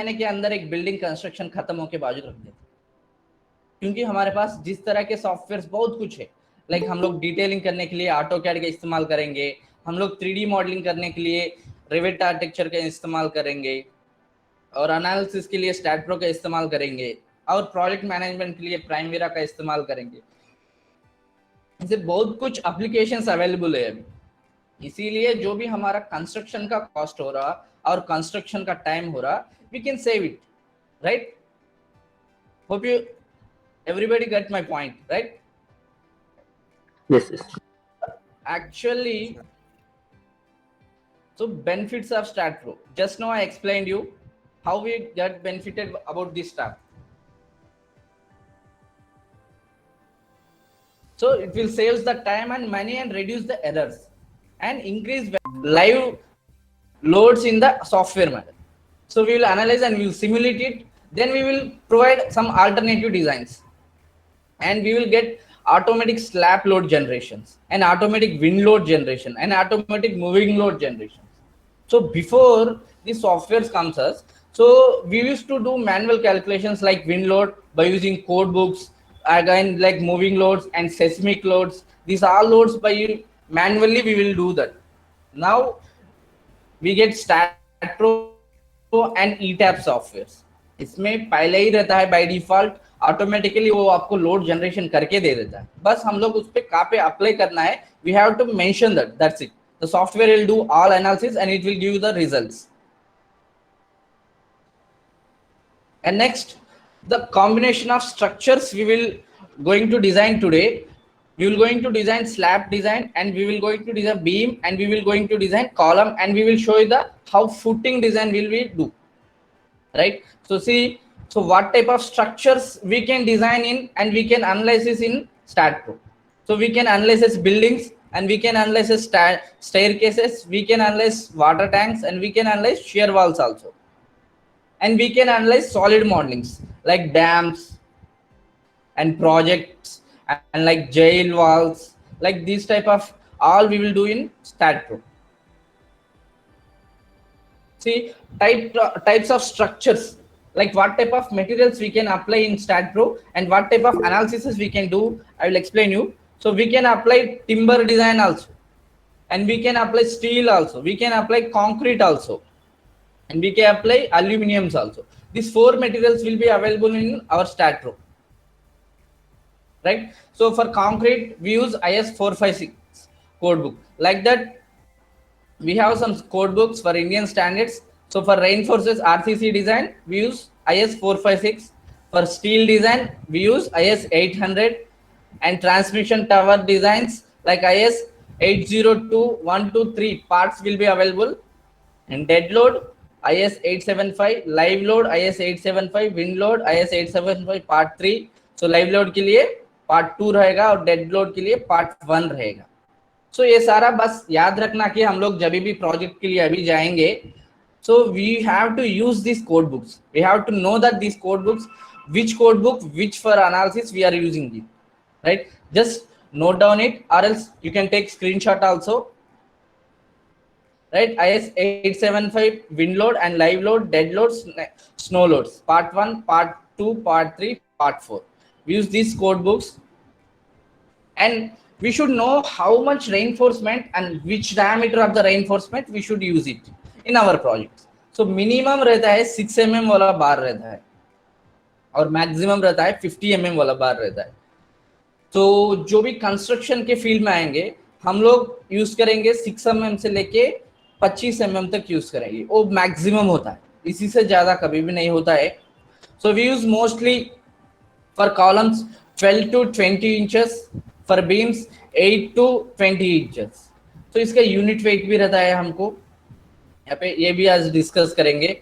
महीने के अंदर एक बिल्डिंग कंस्ट्रक्शन खत्म होके बाजू रख देते, क्योंकि हमारे पास जिस तरह के सॉफ्टवेयर बहुत कुछ है। लाइक हम लोग डिटेलिंग करने के लिए ऑटोकैड का इस्तेमाल करेंगे, हम लोग 3D मॉडलिंग करने के लिए रिवेट आर्किटेक्चर का इस्तेमाल करेंगे, और एनालिसिस के लिए स्टैटप्रो का इस्तेमाल करेंगे, और प्रोजेक्ट मैनेजमेंट के लिए प्राइमवेरा का इस्तेमाल करेंगे। इसे बहुत कुछ एप्लीकेशंस अवेलेबल है अभी। इसीलिए जो भी हमारा कंस्ट्रक्शन का कॉस्ट हो रहा और कंस्ट्रक्शन का टाइम हो रहा, we can save it, right? Hope you everybody get my point, right? Yes, yes. Actually, so benefits of StatPro. Just now I explained you how we get benefited about this stuff. So it will save the time and money and reduce the errors and increase live loads in the software matter. So we will analyze and we will simulate it. Then we will provide some alternative designs, and we will get automatic slab load generations and automatic wind load generation and automatic moving load generations. So before the software comes us, so we used to do manual calculations like wind load by using code books, again like moving loads and seismic loads. These are loads by manually we will do that. Now we get StatPro and ETAP softwares. इसमें पहले ही रहता है by default, automatically वो आपको load generation करके दे देता है, बस हम लोग उस पे कहाँ पे अप्लाई करना है, we have to mention that, that's it. The software will do all analysis and it will give the results. And next, the combination of structures we will going to design today. We will going to design slab design, and we will going to design beam, and we will going to design column, and we will show you the how footing design will we do, right? So see, so what type of structures we can design in and we can analyze this in StatPro. So we can analyze buildings, and we can analyze staircases, we can analyze water tanks, and we can analyze shear walls also. And we can analyze solid modelings like dams and projects and like jail walls, like this type of all we will do in StatPro. See, types of structures, like what type of materials we can apply in StatPro and what type of analysis we can do, I will explain you. So we can apply timber design also, and we can apply steel also, we can apply concrete also, and we can apply aluminiums also. These four materials will be available in our StatPro, right? So for concrete, we use IS 456 code book. Like that, we have some code books for Indian standards. So for reinforces RCC design, we use IS 456. For steel design, we use IS 800, and transmission tower designs like IS 802.123 parts will be available. And dead load IS 875, live load IS 875, wind load IS 875 part 3. So live load के लिए part 2 रहेगा और dead load के लिए part 1 रहेगा. So ये सारा बस याद रखना कि हम लोग जब भी प्रोजेक्ट के लिए अभी जाएंगे, so we have to use these code books. We have to know that these code books, which code book, which for analysis we are using it, right? Just note down it, or else you can take screenshot also, right? IS 875 wind load and live load, dead loads, snow loads, part 1, part 2, part 3, part 4. We use these code books, and we should know how much reinforcement and which diameter of the reinforcement we should use it in our projects. So minimum रहता है 6 mm वाला बार रहता है, और maximum रहता है 50 mm वाला बार रहता है. तो जो भी कंस्ट्रक्शन के फील्ड में आएंगे, हम लोग यूज करेंगे 6 mm से लेके 25 mm तक यूज करेंगे, वो मैक्सिमम होता है, इसी से ज्यादा कभी भी नहीं होता है. So we use mostly for columns 12 to 20 inches, for beams 8 to 20 inches. तो इसका यूनिट वेट भी रहता है हमको, यहाँ पे ये भी आज डिस्कस करेंगे.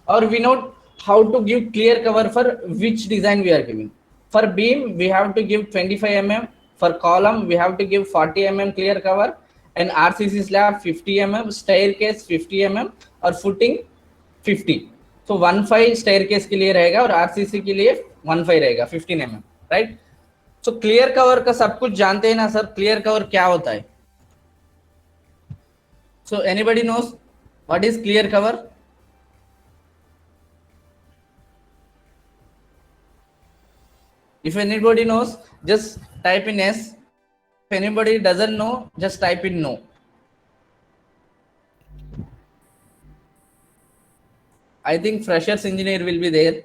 और we note how to give clear cover for which design we are giving. For beam, we have to give 25 mm. For column, we have to give 40 mm clear cover, and RCC slab 50 mm, staircase 50 mm, और footing 50. So 15 staircase के लिए रहेगा और RCC के लिए 15 रहेगा 15 mm, right? So clear cover का सब कुछ जानते हैं ना सर, clear cover क्या होता है? So anybody knows what is clear cover? If anybody knows, just type in yes. If anybody doesn't know, just type in no. I think freshers engineer will be there,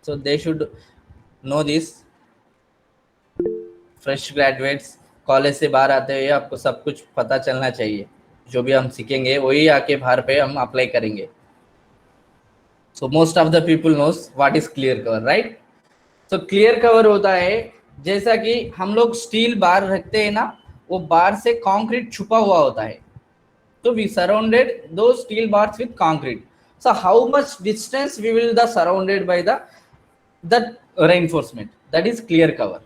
so they should know this. Fresh graduates college से बाहर आते हुए आपको सब कुछ पता चलना चाहिए, जो भी हम सीखेंगे वही आके बाहर पे हम अप्लाई करेंगे. So most of the people knows what is clear cover, right. So clear cover होता है जैसा कि हम लोग स्टील बार रखते हैं ना, वो बार से कंक्रीट छुपा हुआ होता है. तो वी सराउंडेड दो steel bars with concrete. So how much distance we will the surrounded by the reinforcement, that is clear cover,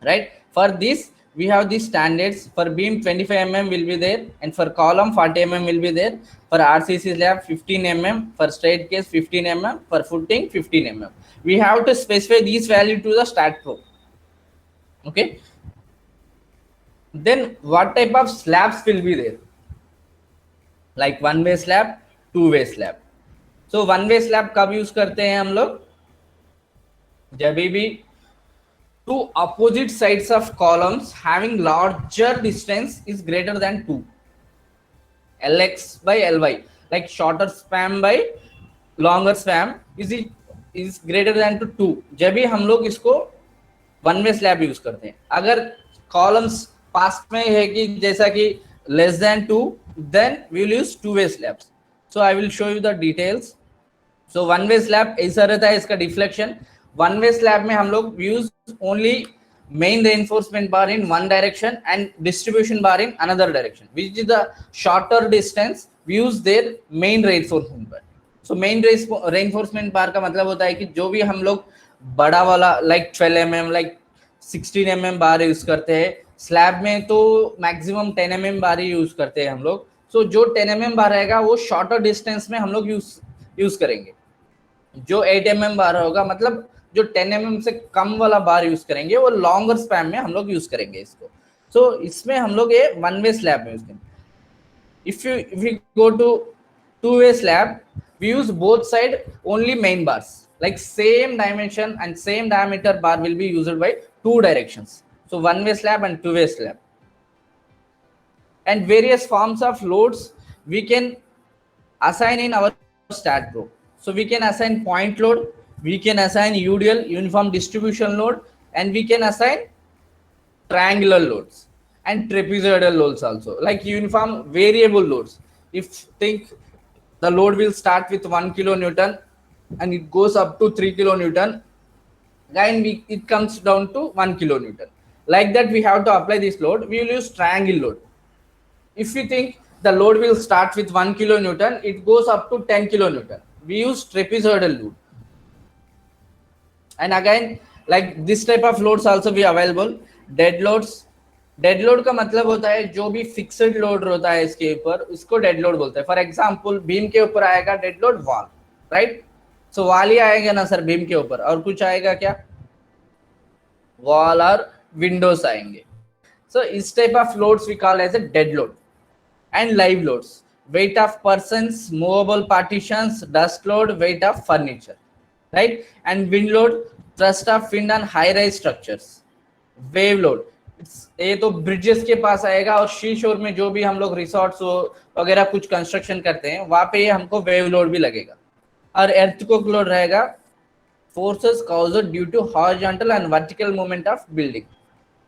right. For this we have the standards. For beam 25 mm will be there, and for column 40 mm will be there. For RCC slab 15 mm, for straight case 15 mm, for footing 15 mm. We have to specify these value to the StatPro. Okay, then what type of slabs will be there? Like one way slab, two way slab. So one way slab कब use करते हैं हम लोग? जब भी two opposite sides of columns having larger distance is greater than 2, lx by ly, like shorter span by longer span is greater than to 2. जब भी हम लोग इसको वन वे स्लैब यूज करते हैं. अगर कॉलम्स पास में है कि जैसा कि less than 2, then we will use two way slabs. So I will show you the details. So one way slab ऐसा रहता है, इसका डिफ्लेक्शन. वन वे स्लैब में हम लोग use only main reinforcement bar in one direction and distribution bar in another direction, which is the shorter distance. We use their main reinforcement bar. So main reinforcement bar का मतलब होता है कि जो भी हम लोग बड़ा वाला like 12 mm, like 16 mm बार यूज करते हैं. स्लैब में तो मैक्सिमम 10 mm बार ही यूज करते हैं हम लोग. So जो 10 mm बार रहेगा वो शॉर्टर डिस्टेंस में हम लोग यूज करेंगे. जो 8 mm बार होगा, मतलब जो 10 mm से कम वाला बार यूज करेंगे, वो लॉन्गर स्पैन में हम लोग यूज करेंगे इसको. सो इसमें हम लोग ये वन वे स्लैब में यूज करेंगे. if we go to two way slab, we use both side only main bars, like same dimension and same diameter bar will be used by two directions. So one way slab and two way slab. And various forms of loads we can assign in our StatPro. So we can assign point load, we can assign UDL, uniform distribution load, and we can assign triangular loads and trapezoidal loads also, like uniform variable loads. If think the load will start with 1 kilonewton and it goes up to 3 kilonewton, then it comes down to 1 kilonewton. Like that we have to apply this load. We will use triangle load. If we think the load will start with 1 kilonewton, it goes up to 10 kilonewton, we use trapezoidal load. And again, like this type of loads also be available. Dead loads. Dead load का मतलब होता है जो भी fixed load होता है इसके ऊपर, उसको डेड लोड बोलते हैं. फॉर एग्जांपल बीम के ऊपर आएगा डेड लोड वॉल, राइट. सो वॉल ही आएगा ना सर बीम के ऊपर, और कुछ आएगा क्या? वॉल और विंडोज आएंगे. सो इस type of loads we call as a dead load. And live loads, weight of persons, movable partitions, dust load, weight of furniture, right. And wind load, thrust of wind on high rise structures. Wave load, ये तो bridges के पास आएगा, और she शोर में जो भी हम लोग रिसोर्ट्स वगैरह कुछ कंस्ट्रक्शन करते हैं वहां पे हमको वेव लोड भी लगेगा. और एर्थक्वेक लोड रहेगा, forces caused due to horizontal and vertical movement of building.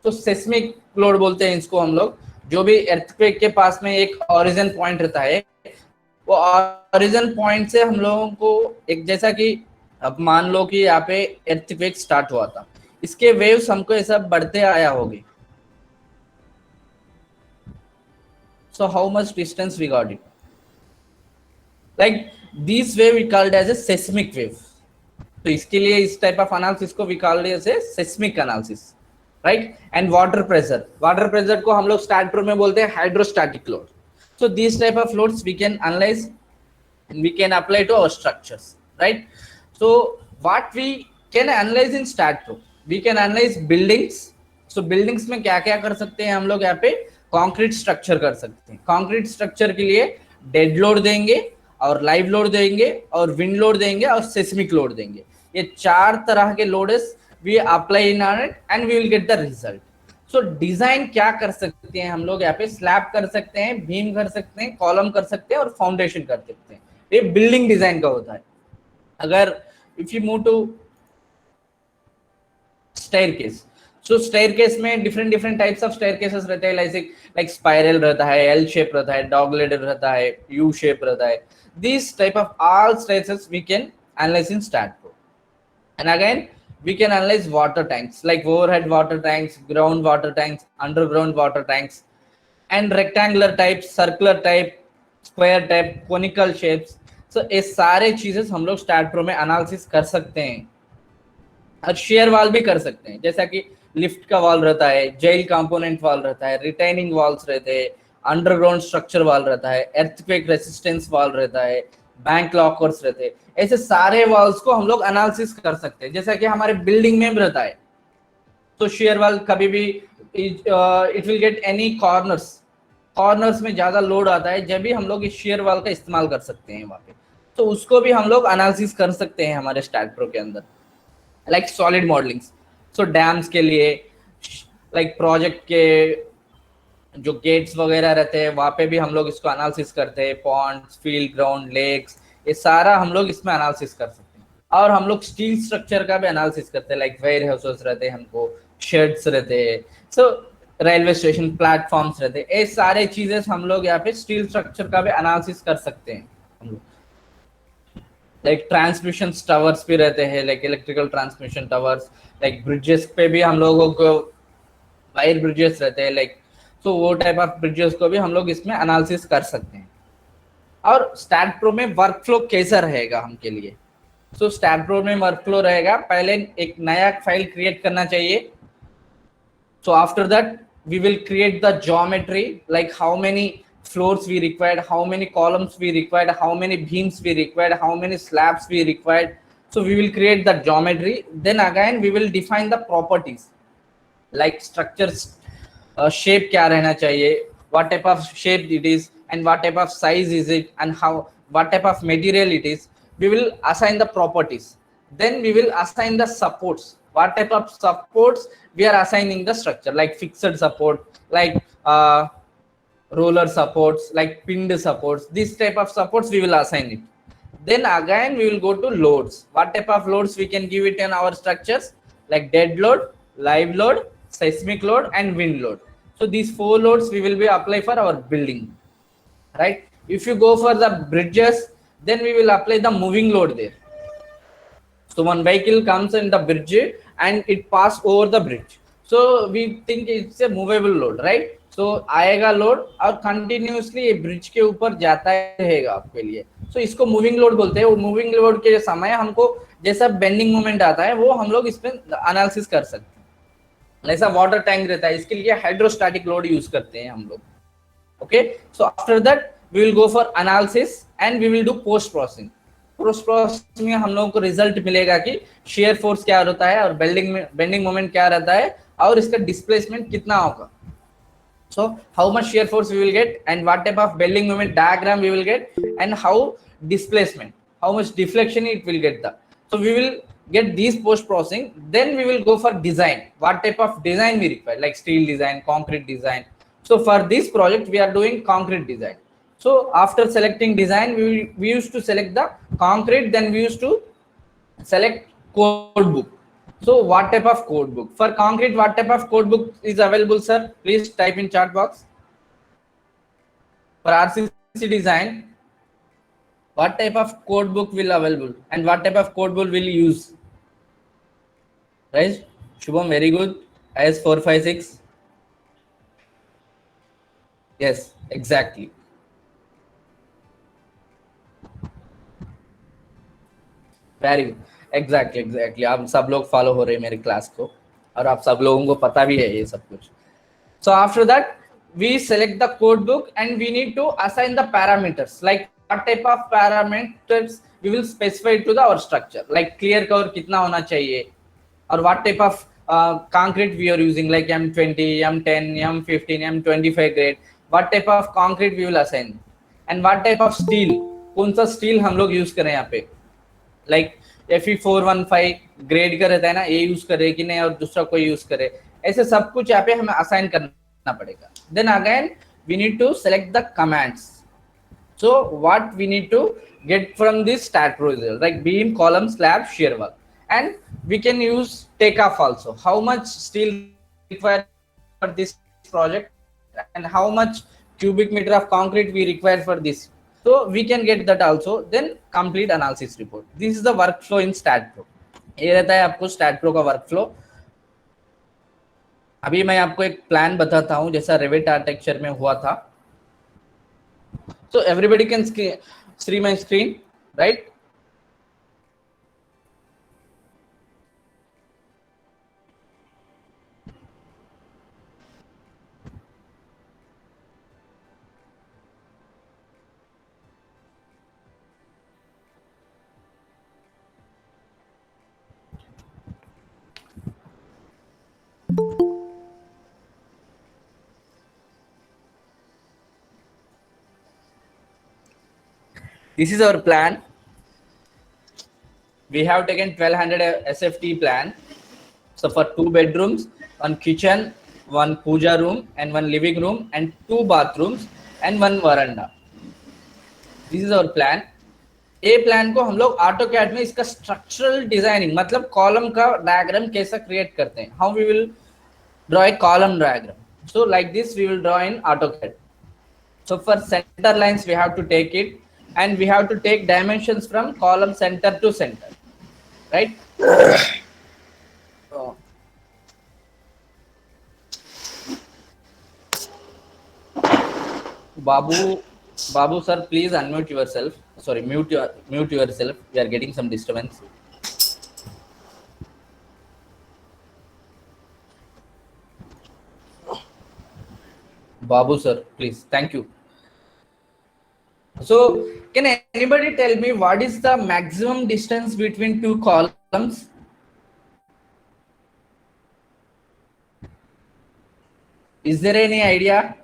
तो सेस्मिक लोड बोलते हैं इसको हम लोग. जो भी एर्थक्वेक के पास में एक ऑरिजिन पॉइंट रहता है, वो ऑरिजिन पॉइंट से हम लोगों को एक, जैसा कि अब मान लो कि यहाँ पे एर्थक्वेक स्टार्ट हुआ था, इसके वेव्स हमको ऐसा बढ़ते आया होगी. So how much distance we got it? Like these wave we called as a seismic wave. तो इसके लिए इस type of analysis को we called as a seismic analysis, right? And water pressure को हम लोग StatPro में बोलते हैं hydrostatic load. So these type of loads we can analyze and we can apply to our structures, right? So what we can analyze in StatPro, we can analyze buildings. So buildings में क्या क्या कर सकते हैं हम लोग? यहाँ पे कंक्रीट स्ट्रक्चर कर सकते हैं. कंक्रीट स्ट्रक्चर के लिए डेड लोड देंगे, और लाइव लोड देंगे, और विंड लोड देंगे, और सेस्मिक लोड देंगे. ये चार तरह के loads we apply in on it and we will get the result. So design क्या कर सकते हैं हम लोग यहाँ पे, स्लैब कर सकते हैं, बीम कर सकते हैं, कॉलम कर सकते हैं और फाउंडेशन कर सकते हैं. ये बिल्डिंग डिजाइन का होता है. अगर if you move to staircase, so staircase में डिफरेंट टाइप्स ऑफ स्टेयरकेसेस रहते हैं. लाइक स्पाइरल रहता है, एल शेप रहता है, डॉगलेग रहता है, यू शेप रहता है. This type of all staircases we can analyse in STAAD Pro. And again, we can analyze water tanks like overhead water tanks, ground water tanks, underground water tanks, and rectangular type, circular type, square type, conical shapes. So ये सारे चीजें हम लोग stat Pro में analysis कर सकते हैं. और शेयर वॉल भी कर सकते हैं, जैसा कि लिफ्ट का वॉल रहता है, जेल कंपोनेंट वॉल रहता है, रिटेनिंग वॉल्स रहते हैं, अंडरग्राउंड स्ट्रक्चर वॉल रहता है, एर्थक्वेक रेसिस्टेंस वॉल रहता है, बैंक लॉकर्स रहते हैं. ऐसे सारे वॉल्स को हम लोग एनालिसिस कर सकते हैं, जैसा कि हमारे बिल्डिंग में भी रहता है. तो शेयर वॉल कभी भी it will get any corners में ज्यादा लोड आता है, जब भी हम लोग इस शेयर वॉल का इस्तेमाल कर सकते हैं वहां पे. तो उसको भी हम लोग एनालिसिस कर सकते हैं हमारे स्टैट प्रो के अंदर. लाइक सॉलिड मॉडलिंग्स, सो डैम्स के लिए, लाइक प्रोजेक्ट के जो गेट्स वगैरह रहते हैं वहाँ पे भी हम लोग इसको एनालिसिस करते हैं. पॉन्ड्स, फील्ड, ग्राउंड, लेक्स, ये सारा हम लोग इसमें एनालिसिस कर सकते हैं. और हम लोग स्टील स्ट्रक्चर का भी एनालिसिस करते हैं, लाइक वेयर हाउसेस रहते हैं, हमको शेड्स रहते हैं, सो रेलवे स्टेशन प्लेटफॉर्म्स रहते हैं. ये सारे चीजें हम लोग यहाँ पे स्टील स्ट्रक्चर का भी एनालिसिस कर सकते हैं हम लोग. लाइक ट्रांसमिशन टावर्स भी रहते हैं, like electrical transmission towers, like bridges पे भी हम लोगों को वायर ब्रिजेस रहते हैं, लाइक तो वो टाइप ऑफ ब्रिजेस को भी हम लोग इसमें एनालिसिस कर सकते हैं. और स्टैट प्रो में वर्क फ्लो कैसा रहेगा हमके लिए, सो स्टैट प्रो में वर्क फ्लो रहेगा, पहले एक नया फाइल क्रिएट करना चाहिए. So after that we will create the geometry, like how many floors we required, how many columns we required, how many beams we required, how many slabs we required. So we will create the geometry. Then again we will define the properties, like structures shape क्या रहना चाहिए, what type of shape it is, and what type of size is it, and how what type of material it is. We will assign the properties. Then we will assign the supports, what type of supports we are assigning the structure, like fixed support, like roller supports, like pinned supports. This type of supports we will assign it. Then again we will go to loads, what type of loads we can give it in our structures, like dead load, live load, seismic load, and wind load. So these 4 loads we will be apply for our building, right? If you go for the bridges, then we will apply the moving load there. So one vehicle comes in the bridge and it pass over the bridge, so we think it's a movable load, right? So आएगा load और continuously ये bridge के ऊपर जाता रहेगा आपके लिए. so इसको मूविंग लोड बोलते हैं. वो मूविंग लोड के समय हमको जैसा बेंडिंग मोमेंट आता है वो हम लोग इसमें एनालिसिस कर सकते हैं. ऐसा वाटर टैंक रहता है, इसके लिए हाइड्रोस्टैटिक लोड यूज करते हैं हम लोग. Okay, so after that we will go for analysis and we will do post processing. Post processing में हम लोगों को रिजल्ट मिलेगा कि शेयर फोर्स क्या होता है और बेंडिंग मोमेंट क्या रहता है और इसका डिस्प्लेसमेंट कितना होगा. So how much shear force we will get, and what type of bending moment diagram we will get, and how displacement, how much deflection it will get. So we will get these post processing. Then we will go for design, what type of design we require, like steel design, concrete design. So for this project we are doing concrete design. So after selecting design, we used to select the concrete, then we used to select code book. So what type of code book for concrete, what type of code book is available, sir? Please type in chat box. For RCC design, what type of code book will available and what type of code book will use? Right, Shubham, very good. IS 456. Yes, exactly. Very good. Exactly आप सब लोग follow हो रहे हैं मेरे class को और आप सब लोगों को पता भी है ये सब कुछ. So after that we select the code book and we need to assign the parameters, like what type of parameters we will specify to the our structure, like clear cover कितना होना चाहिए और what type of concrete we are using, like M20, M10, M15, M25 grade. What type of concrete we will assign and what type of steel, कौन सा steel हम लोग use करें यहाँ पे. लाइक FE415 ग्रेड का रहता है ना, ये यूज करे कि नहीं और दूसरा कोई यूज करे, ऐसे सब कुछ यहाँ पे हमें असाइन करना पड़ेगा. Then again we need to select the commands. So what we need to get from this stat result, like beam, column, slab, shear wall, and we can use takeoff also. How much steel required for this project and how much cubic meter of concrete we require for this. So we can get that also. Then complete analysis report. This is the workflow in StatPro. ये रहता है आपको StatPro का workflow. अभी मैं आपको एक plan बताता हूँ जैसा रेविट आर्किटेक्चर में हुआ था. So everybody can see my screen, right? This is our plan. We have taken 1200 SFT plan. So for 2 bedrooms, 1 kitchen, 1 puja room and 1 living room and 2 bathrooms and 1 veranda. This is our plan. A plan को हम लोग AutoCAD में इसका structural designing मतलब column का diagram कैसा create करते हैं, how we will draw a column diagram. So like this we will draw in AutoCAD. So for center lines we have to take it and we have to take dimensions from column center to center, right? So, Babu sir, please unmute yourself. Sorry, mute yourself. We are getting some disturbance. Babu sir, please. Thank you. So can anybody tell me what is the maximum distance between 2 columns? Is there any idea?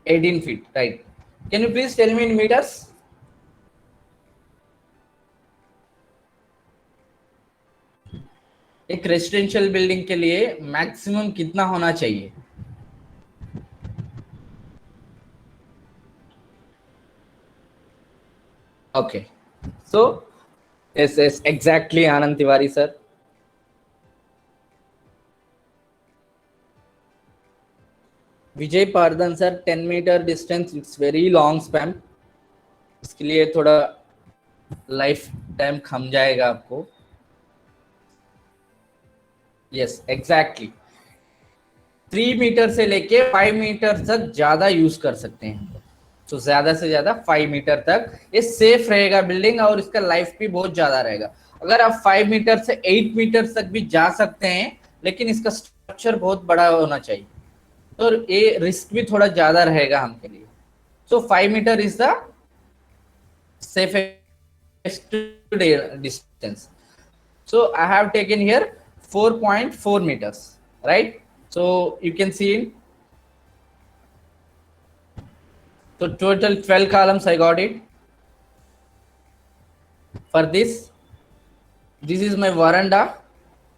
$18 feet, right? Can you please tell me in meters? एक residential building के लिए maximum कितना होना चाहिए? Okay, so yes, exactly, Anand Tiwari sir. Vijay Pardan sir, 10 metre distance, it's very long span. इसके लिए थोड़ा life time खम जाएगा आपको. यस, एग्जैक्टली 3 मीटर से लेके 5 मीटर तक ज्यादा यूज कर सकते हैं. तो ज्यादा से ज्यादा 5 मीटर तक ये सेफ रहेगा बिल्डिंग और इसका लाइफ भी बहुत ज्यादा रहेगा. अगर आप 5 मीटर से 8 मीटर तक भी जा सकते हैं लेकिन इसका स्ट्रक्चर बहुत बड़ा होना चाहिए तो ये रिस्क भी थोड़ा ज्यादा रहेगा हमके लिए. So 5 metre is the safest distance. So I have taken here 4.4 meters, right? So you can see in so total 12 columns I got it. For this is my veranda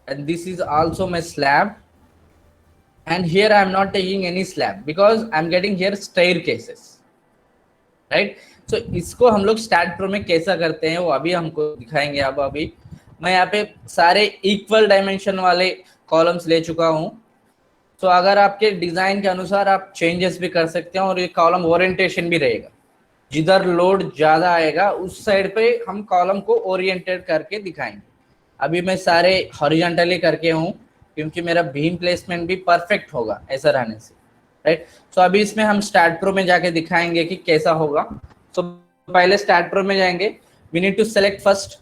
and this is also my slab, and here I am not taking any slab because I am getting here staircases, right? So इसको हम लोग StatPro में कैसा करते हैं वो अभी हमको दिखाएंगे. अब अभी मैं यहाँ पे सारे इक्वल डायमेंशन वाले कॉलम्स ले चुका हूँ. तो अगर आपके डिजाइन के अनुसार आप चेंजेस भी कर सकते हैं और ये कॉलम ओरिएंटेशन भी रहेगा. जिधर लोड ज्यादा आएगा उस साइड पे हम कॉलम को ओरिएंटेड करके दिखाएंगे. अभी मैं सारे हॉरिजॉन्टली करके हूँ क्योंकि मेरा बीम प्लेसमेंट भी परफेक्ट होगा ऐसा रहने से, राइट? सो अभी इसमें हम StatPro में जाके दिखाएंगे कि कैसा होगा. सो पहले StatPro में जाएंगे. We need to select first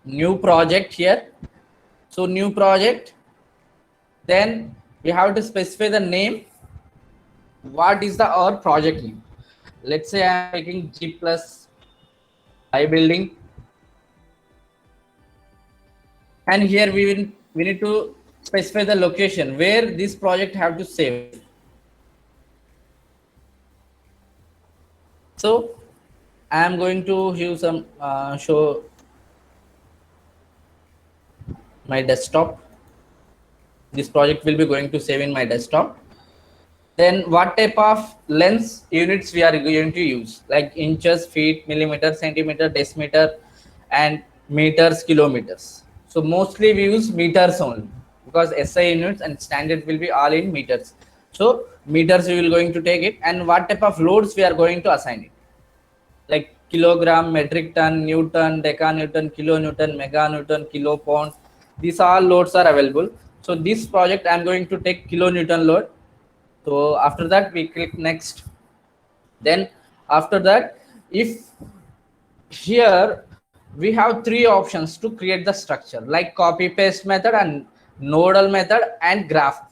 new project here. So new project, then we have to specify the name. What is the our project name? Let's say I am making G plus I building, and here we need to specify the location where this project have to save. So I am going to use some show my desktop. This project will be going to save in my desktop. Then what type of lengths units we are going to use, like inches, feet, millimeter, centimeter, decimeter, and meters, kilometers. So mostly we use meters only because SI units and standard will be all in meters. So meters we will going to take it, and what type of loads we are going to assign it, like kilogram, metric ton, newton, decanewton, kilonewton, meganewton, kilopound. These all loads are available. So this project I am going to take kilonewton load. So after that we click next. Then after that, if here we have three options to create the structure, like copy paste method and nodal method and graph,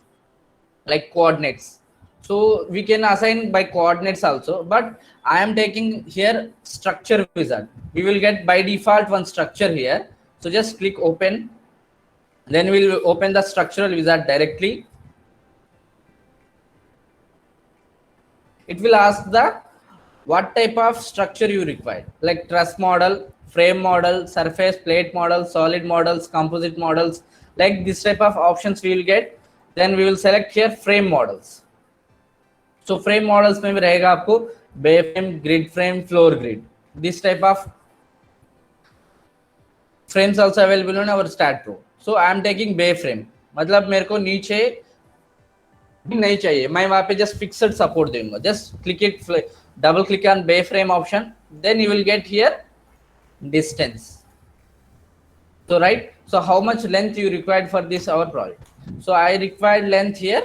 like coordinates. So we can assign by coordinates also, but I am taking here structure wizard. We will get by default one structure here. So just click open, then we'll open the structural wizard directly. It will ask the what type of structure you require, like truss model, frame model, surface plate model, solid models, composite models. Like this type of options we will get. Then we will select here frame models. So frame models में भी रहेगा आपको बे frame, grid frame, floor grid. This type of frames also available on our Stat Pro. So I am taking bay frame. मतलब मेरे को नीचे नहीं चाहिए, मैं वहां पे जस्ट फिक्स्ड सपोर्ट दूंगा. Just click it, double click on bay frame option, then you will get here distance. So right, so how much length you required for this our project? So I required length here.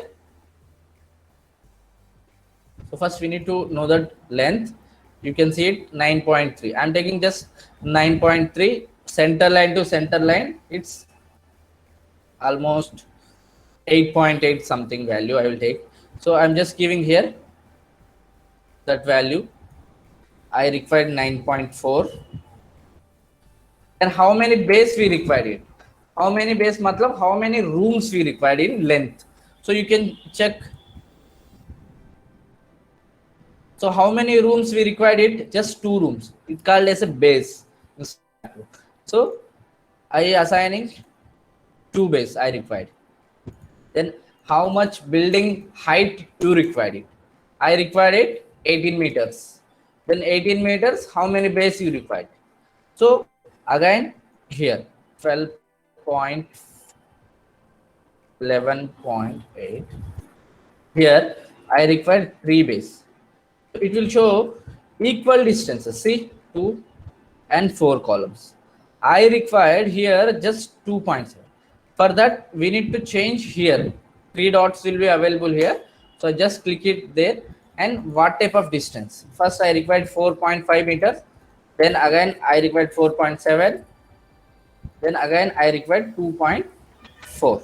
So first we need to know that length. You can see it 9.3. I'm taking just 9.3. Center line to center line, it's almost 8.8 something value I will take. So I'm just giving here that value. I required 9.4. And how many base we required it? How many base matlab how many rooms we required in length? So you can check. So how many rooms we required it? Just 2 rooms. It's called as a base. So I assigning 2 base I required. Then how much building height you required it? I required it 18 meters. Then 18 meters, how many base you required? So again here 12.11.8. Here I required 3 base. It will show equal distances. See 2 and 4 columns. I required here just 2.7. For that we need to change here. 3 dots will be available here. So I just click it there. And what type of distance? First I required 4.5 meters. Then again I required 4.7. Then again I required 2.4.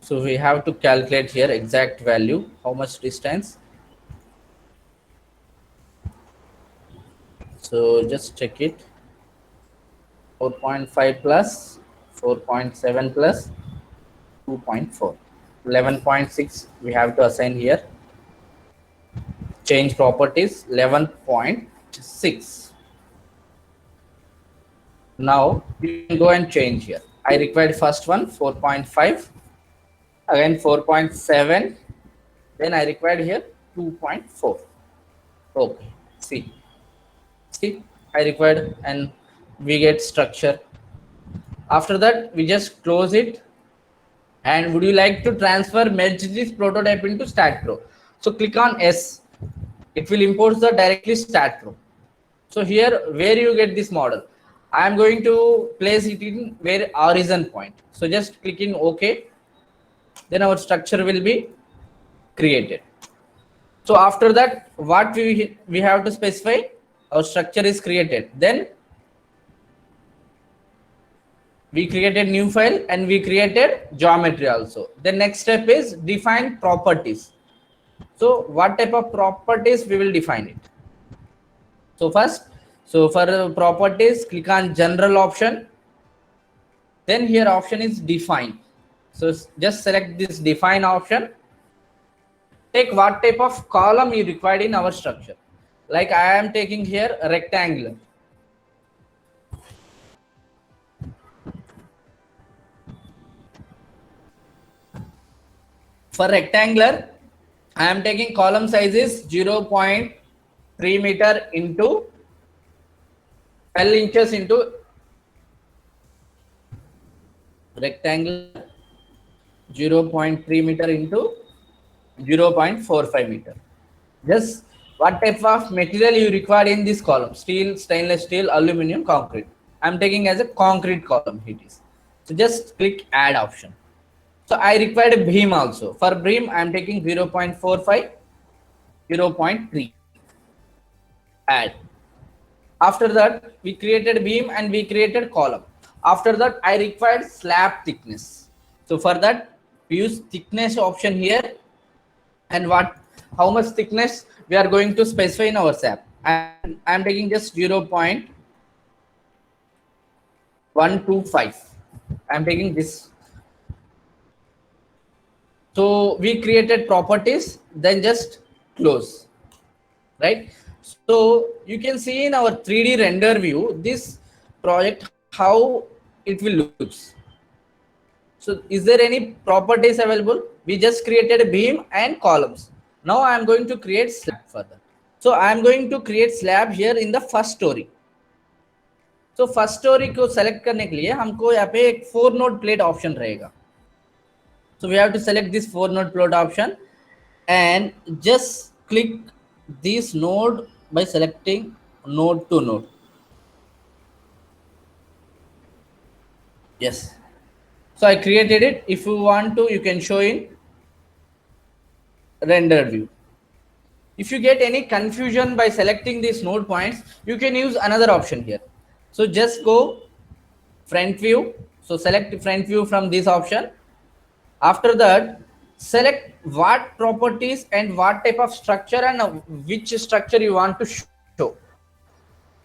So we have to calculate here exact value, how much distance. So just check it. 4.5 plus 4.7 plus 2.4. 11.6 we have to assign here. Change properties 11.6. Now you can go and change here. I required first one 4.5, again 4.7, then I required here 2.4. Okay, see I required, and we get structure. After that we just close it. And would you like to transfer merge this prototype into Stat Pro? So click on S. It will import the directly Stat Pro. So here where you get this model, I am going to place it in where origin point. So just click in OK. Then our structure will be created. So after that what we have to specify, our structure is created. Then we created new file and we created geometry also. The next step is define properties. So what type of properties we will define it? So first, so for properties, click on general option. Then here option is define. So just select this define option. take what type of column you required in our structure. Like I am taking here a rectangular. For rectangular, I am taking column size is 0.3 meter into 12 inches into rectangle 0.3 meter into 0.45 meter. Just what type of material you require in this column: steel, stainless steel, aluminum, concrete. I'm taking as a concrete column it is. So just click add option. So I required a beam also. For beam, I'm taking 0.45, 0.3. Add. After that, we created beam and we created column. After that, I required slab thickness. So for that, we use thickness option here. And how much thickness we are going to specify in our slab. And I'm taking just 0.125. I'm taking this. So we created properties, then just close, right? So you can see in our 3D render view, this project, how it will looks. So is there any properties available? We just created a beam and columns. Now I am going to create slab further. So I am going to create slab here in the first story. So first story को select करने के लिए हमको यहाँ पे एक 4 node plate option रहेगा. So we have to select this 4 node plate option and just click this node by selecting node to node. Yes. So I created it. If you want to, you can show in render view. If you get any confusion by selecting these node points, you can use another option here. So just go front view. So select front view from this option. After that, select what properties and what type of structure and which structure you want to show.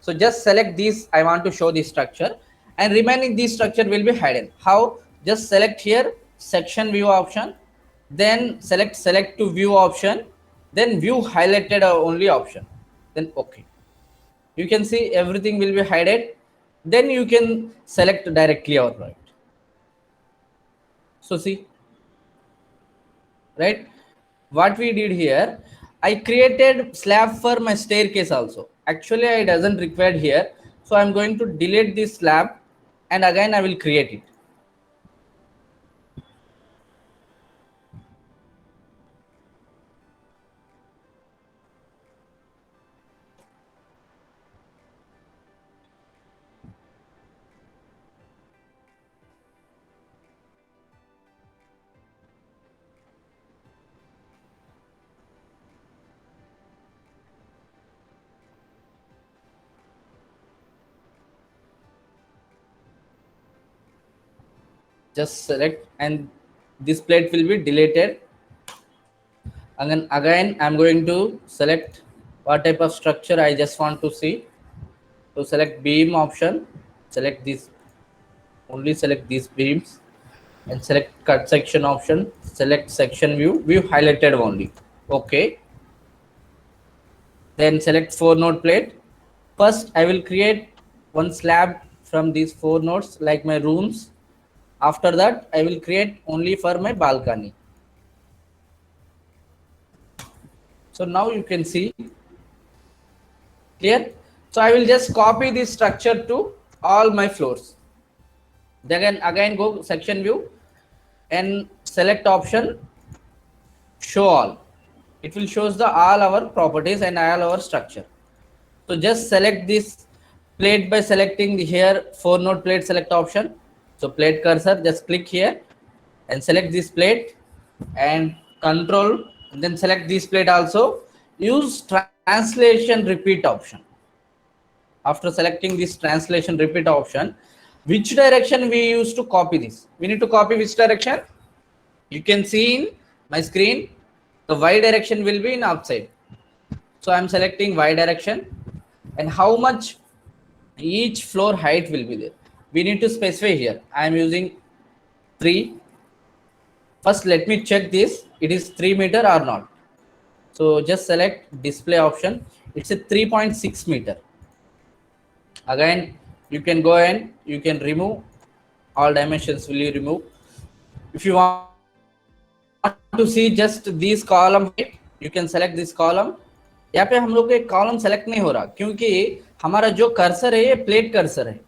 So just select these. I want to show this structure, and remaining this structure will be hidden. How? Just select here section view option, then select to view option, then view highlighted only option, then okay. You can see everything will be hidden. Then you can select directly or right. So see, right, what we did here, I created slab for my staircase also. Actually I doesn't require here, so I'm going to delete this slab and again I will create it. Just select and this plate will be deleted. And then again I'm going to select what type of structure I just want to see. So select beam option, select this, only select these beams, and select cut section option, select section view highlighted only. Okay. Then select 4 node plate. First I will create one slab from these 4 nodes like my rooms. After that I will create only for my balcony. So now you can see clear. So I will just copy this structure to all my floors. Then again go section view and select option show all. It will shows the all our properties and all our structure. So just select this plate by selecting the here 4 node plate select option. So plate cursor, just click here and select this plate and control, and then select this plate also. Use translation repeat option. After selecting this translation repeat option, which direction we use to copy this? We need to copy which direction? You can see in my screen, the Y direction will be in outside. So I'm selecting Y direction, and how much each floor height will be there. We need to specify here. I am using 3. First, let me check this. It is 3 meter or not. So just select display option. It's a 3.6 meter. Again, you can go and you can remove all dimensions. Will you remove? If you want to see just these column height, you can select this column. यहाँ पे हम लोग को एक column select नहीं हो रहा क्योंकि हमारा जो कर्सर है ये प्लेट कर्सर है.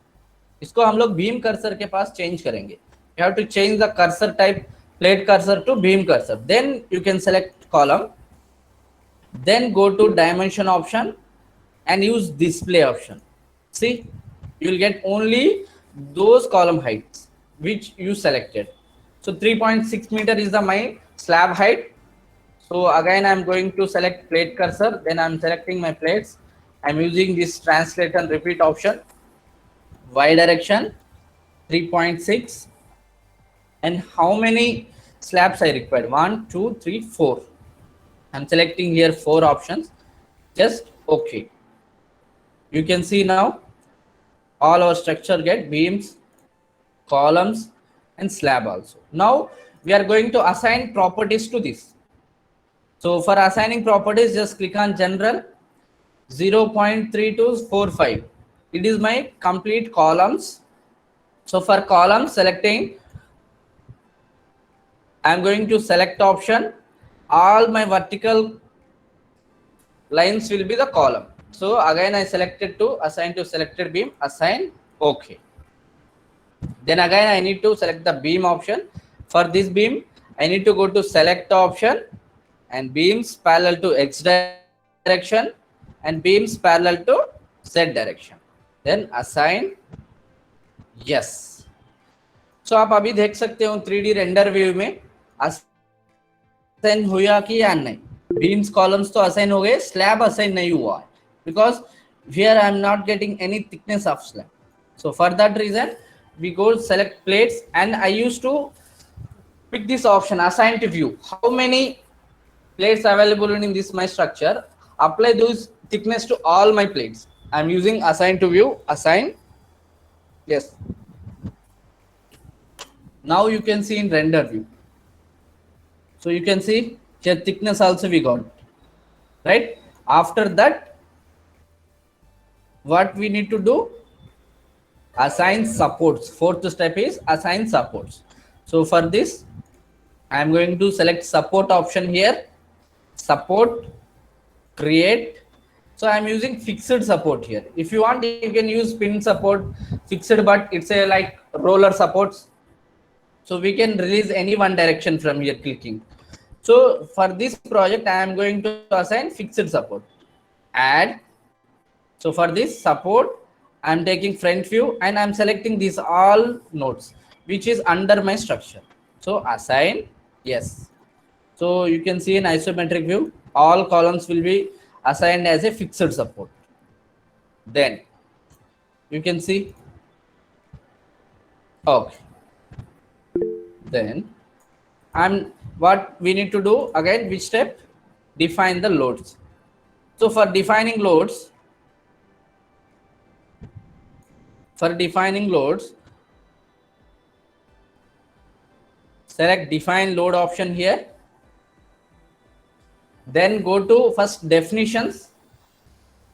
इसको हम लोग बीम कर्सर के पास चेंज करेंगे. You have to change the cursor type plate cursor to beam cursor. Then you can select column. Then go to dimension option and use display option. See, you will get only those column heights which you selected. So 3.6 meter is the my slab height. So again I am going to select plate cursor. Then I am selecting my plates. I am using this translate and repeat option. Y direction 3.6. And how many slabs I require? 1, 2, 3, 4. I'm selecting here 4 options. Just OK. You can see now all our structure get beams, columns, and slab also. Now we are going to assign properties to this. So for assigning properties, just click on general 0.3245. It is my complete columns. So for columns selecting, I am going to select option. All my vertical lines will be the column. So again I selected to assign to selected beam, assign OK. Then again I need to select the beam option. For this beam I need to go to select option and beams parallel to X direction and beams parallel to Z direction. Then assign yes. So आप अभी देख सकते हो 3D render view में assign हुआ कि या नहीं. बीम्स कॉलम्स तो असाइन हो गए, स्लैब असाइन नहीं हुआ because here I am not getting any thickness of slab. So for that reason we go select plates and I use to pick this option assign to view. How many plates available in this my structure? Apply those thickness to all my plates. I am using assign to view, assign yes. Now you can see in render view. So you can see here thickness also we got, right? After that, what we need to do? Assign supports. Fourth step is assign supports. So for this, I am going to select support option here. Support, create. So I am using fixed support here. If you want, you can use pin support, fixed, but it's a like roller supports. So we can release any one direction from here clicking. So for this project, I am going to assign fixed support. Add. So for this support, I am taking front view and I am selecting these all nodes, which is under my structure. So assign yes. So you can see in isometric view, all columns will be assigned as a fixed support. Then you can see okay. Then what we need to do again, which step? Define the loads. So for defining loads, select define load option here. Then go to first definitions.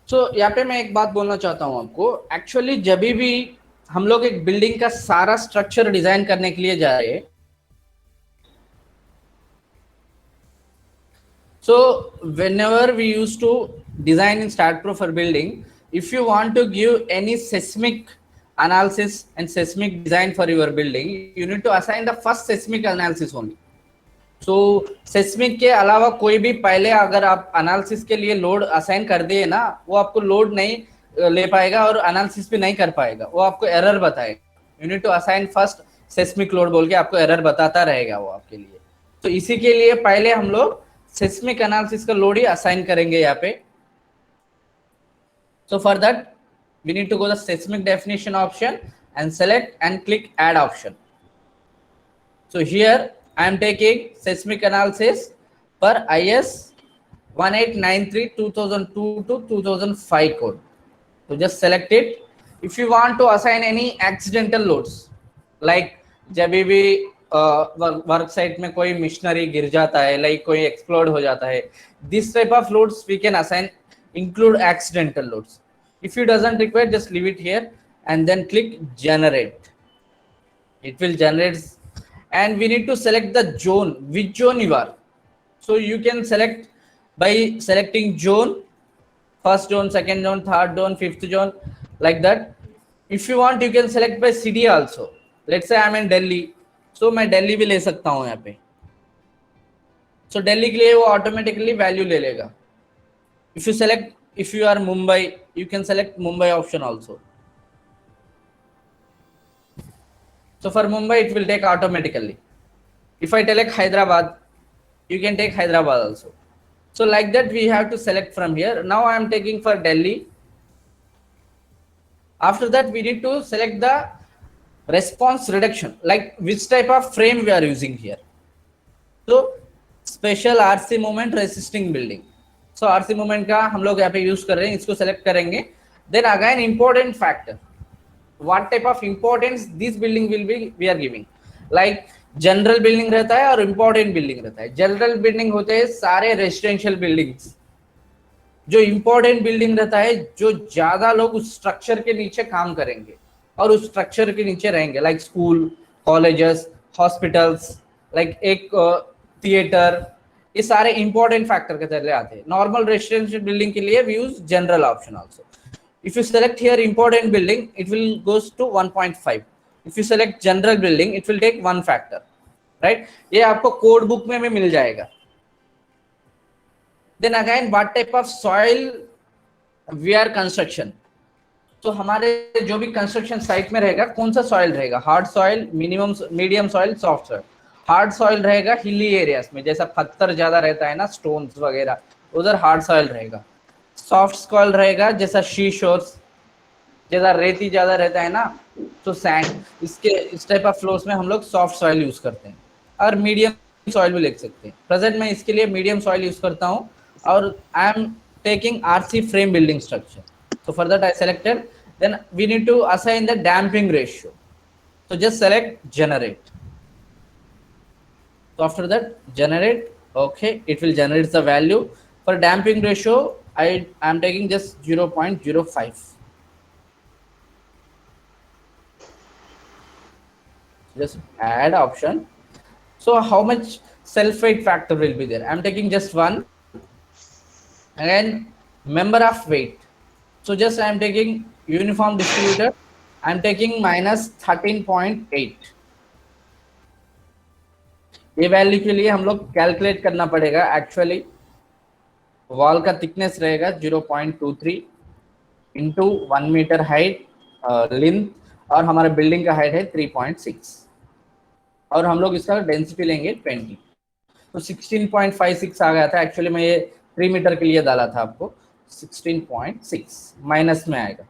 So यहाँ पे मैं एक बात बोलना चाहता हूँ आपको. Actually जब भी हम लोग एक बिल्डिंग का सारा स्ट्रक्चर डिजाइन करने के लिए जा रहे हैं, so whenever we used to design in StartPro for building, if you want to give any seismic analysis and seismic design for your building, you need to assign the first seismic analysis only. So seismic के अलावा कोई भी पहले अगर आप analysis के लिए load assign कर दिए ना, वो आपको लोड नहीं ले पाएगा और एनालिसिस भी नहीं कर पाएगा, वो आपको एरर बताएगा. You need to assign first seismic load बोल के आपको एरर बताता रहेगा वो आपके लिए. तो इसी के लिए पहले हम लोग सेस्मिक एनालिसिस का लोड ही असाइन करेंगे यहाँ पे. So for that we need to go the seismic definition option and select and click add option. So here I am taking seismic analysis for IS 1893 2002 to 2005 code. So just select it. If you want to assign any accidental loads, like जब भी work site में कोई missionary गिर जाता है, like कोई explode हो जाता है, this type of loads we can assign include accidental loads. If you doesn't require, just leave it here and then click generate. It will generate, and we need to select the zone, which zone you are. So you can select by selecting zone, first zone, second zone, third zone, fifth zone, like that. If you want, you can select by city also. Let's say I'm in Delhi, so मैं दिल्ली भी ले सकता हूँ यहाँ पे. So Delhi के लिए वो ऑटोमेटिकली वैल्यू ले लेगा. If you select, if you are Mumbai, you can select Mumbai option also. So for Mumbai, it will take automatically. If I select Hyderabad, you can take Hyderabad also. So like that, we have to select from here. Now I am taking for Delhi. After that, we need to select the response reduction, like which type of frame we are using here. So special RC moment resisting building. So RC moment का हम लोग यहाँ पे use कर रहे हैं, इसको select करेंगे. Then again important factor, what type of importance this building will be we are giving. Like general building रहता है और इंपॉर्टेंट बिल्डिंग रहता है. जनरल बिल्डिंग होते हैं सारे रेजिडेंशियल बिल्डिंग्स. जो इंपॉर्टेंट बिल्डिंग रहता है, जो ज्यादा लोग उस स्ट्रक्चर के नीचे काम करेंगे और उस स्ट्रक्चर के नीचे रहेंगे, like school, colleges, hospitals, like एक थिएटर, ये सारे इंपॉर्टेंट फैक्टर के तहत आते हैं. नॉर्मल रेजिडेंशियल बिल्डिंग के लिए we use general option also. If you select here important building, it will goes to 1.5. If you select general building, it will take 1 factor, right? ये आपको कोड बुक में भी मिल जाएगा. Then again, what type of soil we are construction. तो हमारे जो भी construction site में रहेगा, कौन सा सॉइल रहेगा? Hard soil, minimum, medium soil, soft soil. Hard soil रहेगा हिली एरियाज में, जैसा पत्थर ज्यादा रहता है ना, स्टोन्स वगैरह, उधर हार्ड सॉइल रहेगा. सॉफ्ट सॉइल रहेगा जैसा शी शोर्स, जैसा रेती ज्यादा रहता है ना, तो सैंड, इसके इस टाइप ऑफ फ्लोर्स में हम लोग सॉफ्ट सॉइल यूज करते हैं. और मीडियम सॉइल भी ले सकते हैं. प्रेजेंट में इसके लिए मीडियम सॉइल यूज करता हूँ, और आई am taking RC frame building structure. So for that I selected. Then we need to assign the damping ratio. So just select generate. So after that generate, okay, it will generate the value. For damping ratio, I am taking just 0.05. Just add option. So how much self weight factor will be there? I'm taking just 1. And member of weight. So just I am taking uniform distributor. I am taking minus 13.8. ये value के लिए हम लोग calculate करना पड़ेगा. Actually wall का thickness रहेगा 0.23 into 1 metre height length, और हमारे बिल्डिंग का हाइट है 3.6, और हम लोग इसका डेंसिटी लेंगे 20. तो 16.56 आ गया था. एक्चुअली मैं ये 3 मीटर के लिए डाला था आपको. 16.6 माइनस में आएगा.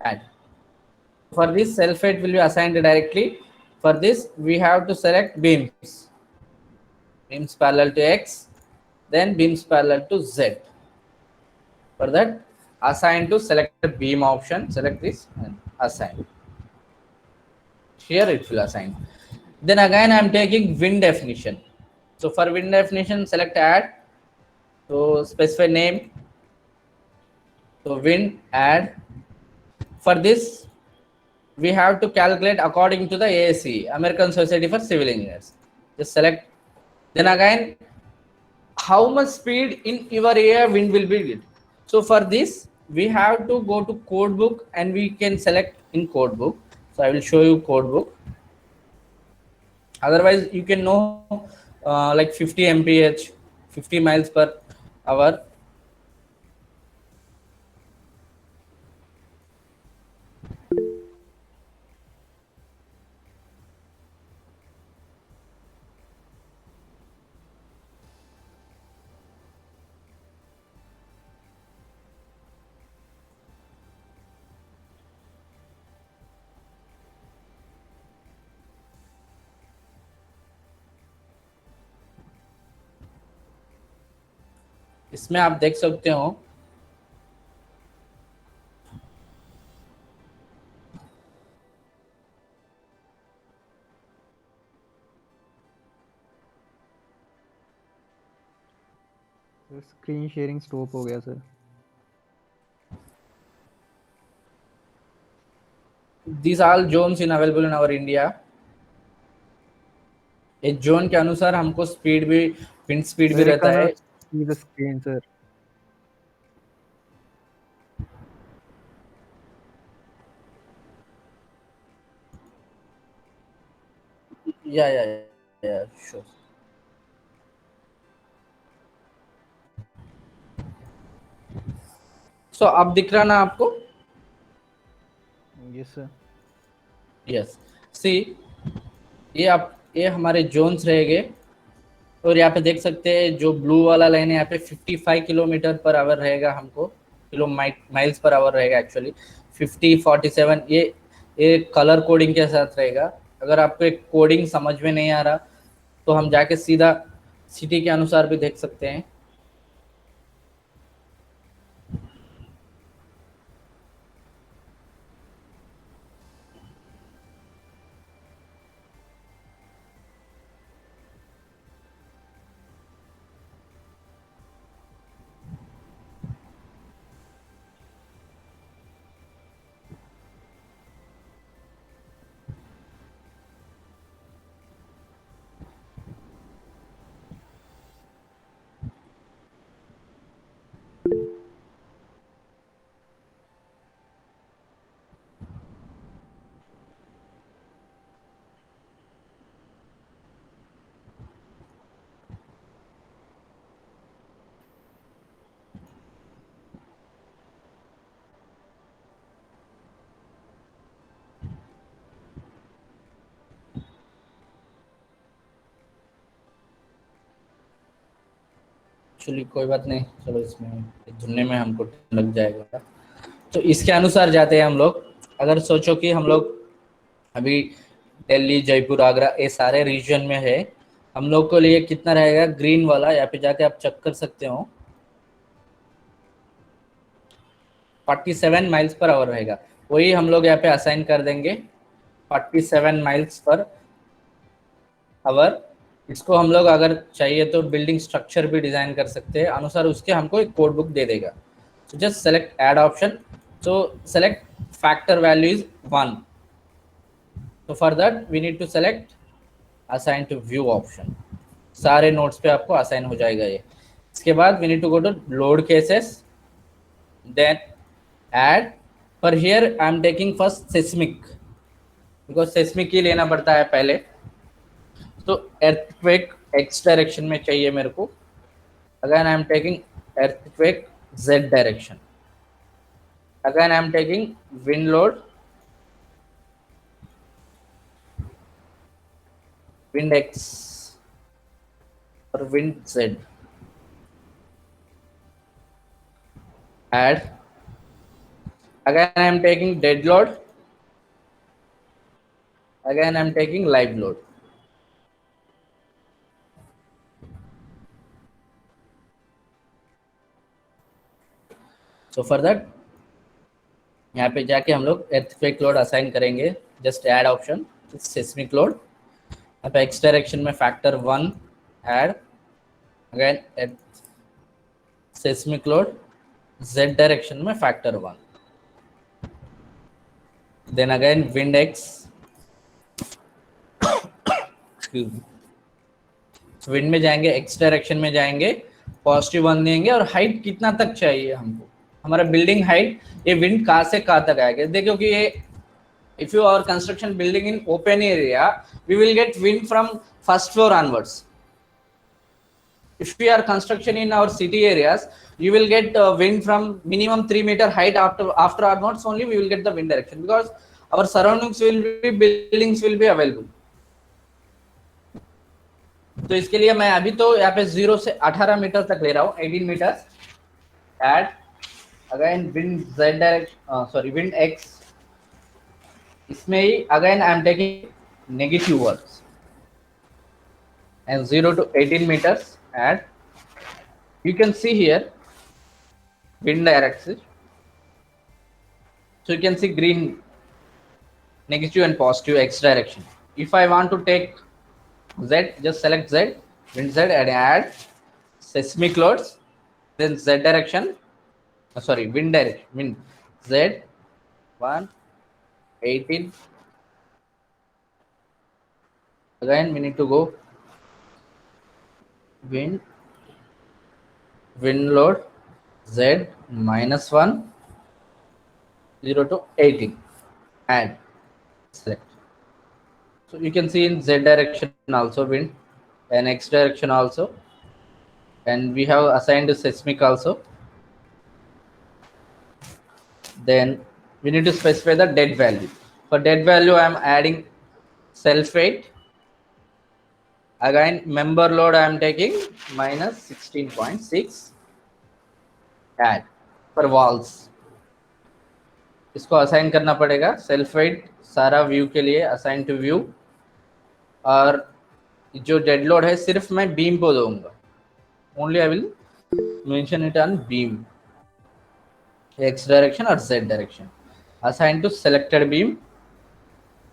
Add. For this, self weight will be assigned directly. For this, we have to select beams. Beams parallel to X, then beams parallel to Z. For that, assign to select the beam option. Select this and assign. Here it will assign. Then again, I am taking wind definition. So for wind definition, select add. So specify name. So wind add. For this, we have to calculate according to the ASCE, American Society for Civil Engineers. Just select. Then again, how much speed in your area wind will be. So for this, we have to go to code book and we can select in code book. So I will show you code book. Otherwise, you can know like 50 mph, 50 miles per hour. इसमें आप देख सकते हो screen sharing stop हो गया sir. These all zones in available in our India. इस zone के अनुसार हमको स्पीड भी, विंड स्पीड भी सर आई रहता है। Cannot see the screen sir. या श्योर। सो अब दिख रहा ना आपको? Yes sir. यस। सी, ये हमारे जोन्स रहेंगे। और यहाँ पे देख सकते हैं जो ब्लू वाला लाइन है यहाँ पे 55 किलोमीटर पर आवर रहेगा, हमको माइल्स पर आवर रहेगा एक्चुअली। 50, 47 ये कलर कोडिंग के साथ रहेगा। अगर आपको एक कोडिंग समझ में नहीं आ रहा तो हम जाके सीधा सिटी के अनुसार भी देख सकते हैं। एक्चुअली कोई बात नहीं, चलो इसमें धुनने में हमको टाइम लग जाएगा। तो इसके अनुसार जाते हैं हम लोग। अगर सोचो कि हम लोग अभी दिल्ली, जयपुर, आगरा ये सारे रीजन में है, हम लोग को लिए कितना रहेगा ग्रीन वाला, यहाँ पे जाके आप चेक कर सकते हो। 47 माइल्स पर आवर रहेगा, वही हम लोग यहाँ पे असाइन कर देंगे 47 माइल्स पर आवर। इसको हम लोग अगर चाहिए तो बिल्डिंग स्ट्रक्चर भी डिजाइन कर सकते हैं, अनुसार उसके हमको एक कोड बुक दे देगा। So just select add option. So select factor value is 1. So for that we need to select assign to view option. सारे नोट्स पे आपको असाइन हो जाएगा ये। इसके बाद we need to go to load cases, then add. पर here I am taking first seismic because seismic ही लेना पड़ता है पहले। तो earthquake x डायरेक्शन में चाहिए मेरे को। Again I am taking earthquake z direction. Again I am taking wind load, wind x or wind z. Add. Again I am taking dead load. Again I am taking live load. So for that यहाँ पे जाके हम लोग earthquake load assign करेंगे। Just add option, seismic load। यहाँ पे x direction में factor 1 add. Again seismic load z direction में factor 1। Then again wind x, wind में जाएंगे, x डायरेक्शन में जाएंगे, पॉजिटिव 1 देंगे। और हाइट कितना तक चाहिए हमको, हमारा बिल्डिंग हाइट, ये विंड कहाँ से कहाँ तक आएगा देखो कि ये if you are construction building in open area, we will get wind from first floor onwards. If we are construction in our city areas, you will get wind from minimum 3 meter height. After onwards only we will get the wind direction, because our surroundings will be, buildings will be available. तो इसके लिए मैं अभी तो यहाँ पे 0 से 18 metre तक ले रहा हूँ, 18 metre. Add again wind z direction, sorry wind x। इसमें ही again I am taking negative words and 0 to 18 meters. And you can see here wind direction. So you can see green, negative and positive x direction. If I want to take z, just select z, wind z, and add seismic loads, then z direction, sorry, wind direction, wind, z 1 18. Again we need to go wind, wind load z -1 0 to 18, add, select. So you can see in z direction also wind, and x direction also, and we have assigned seismic also. Then we need to specify the dead value. For dead value I am adding self weight. Again member load I am taking -16.6, add. For walls इसको assign करना पड़ेगा, self weight सारा view के लिए assign to view, और जो dead load है सिर्फ मैं बीम को दूंगा, only I will mention it on beam, X direction और Z direction, assign to selected beam,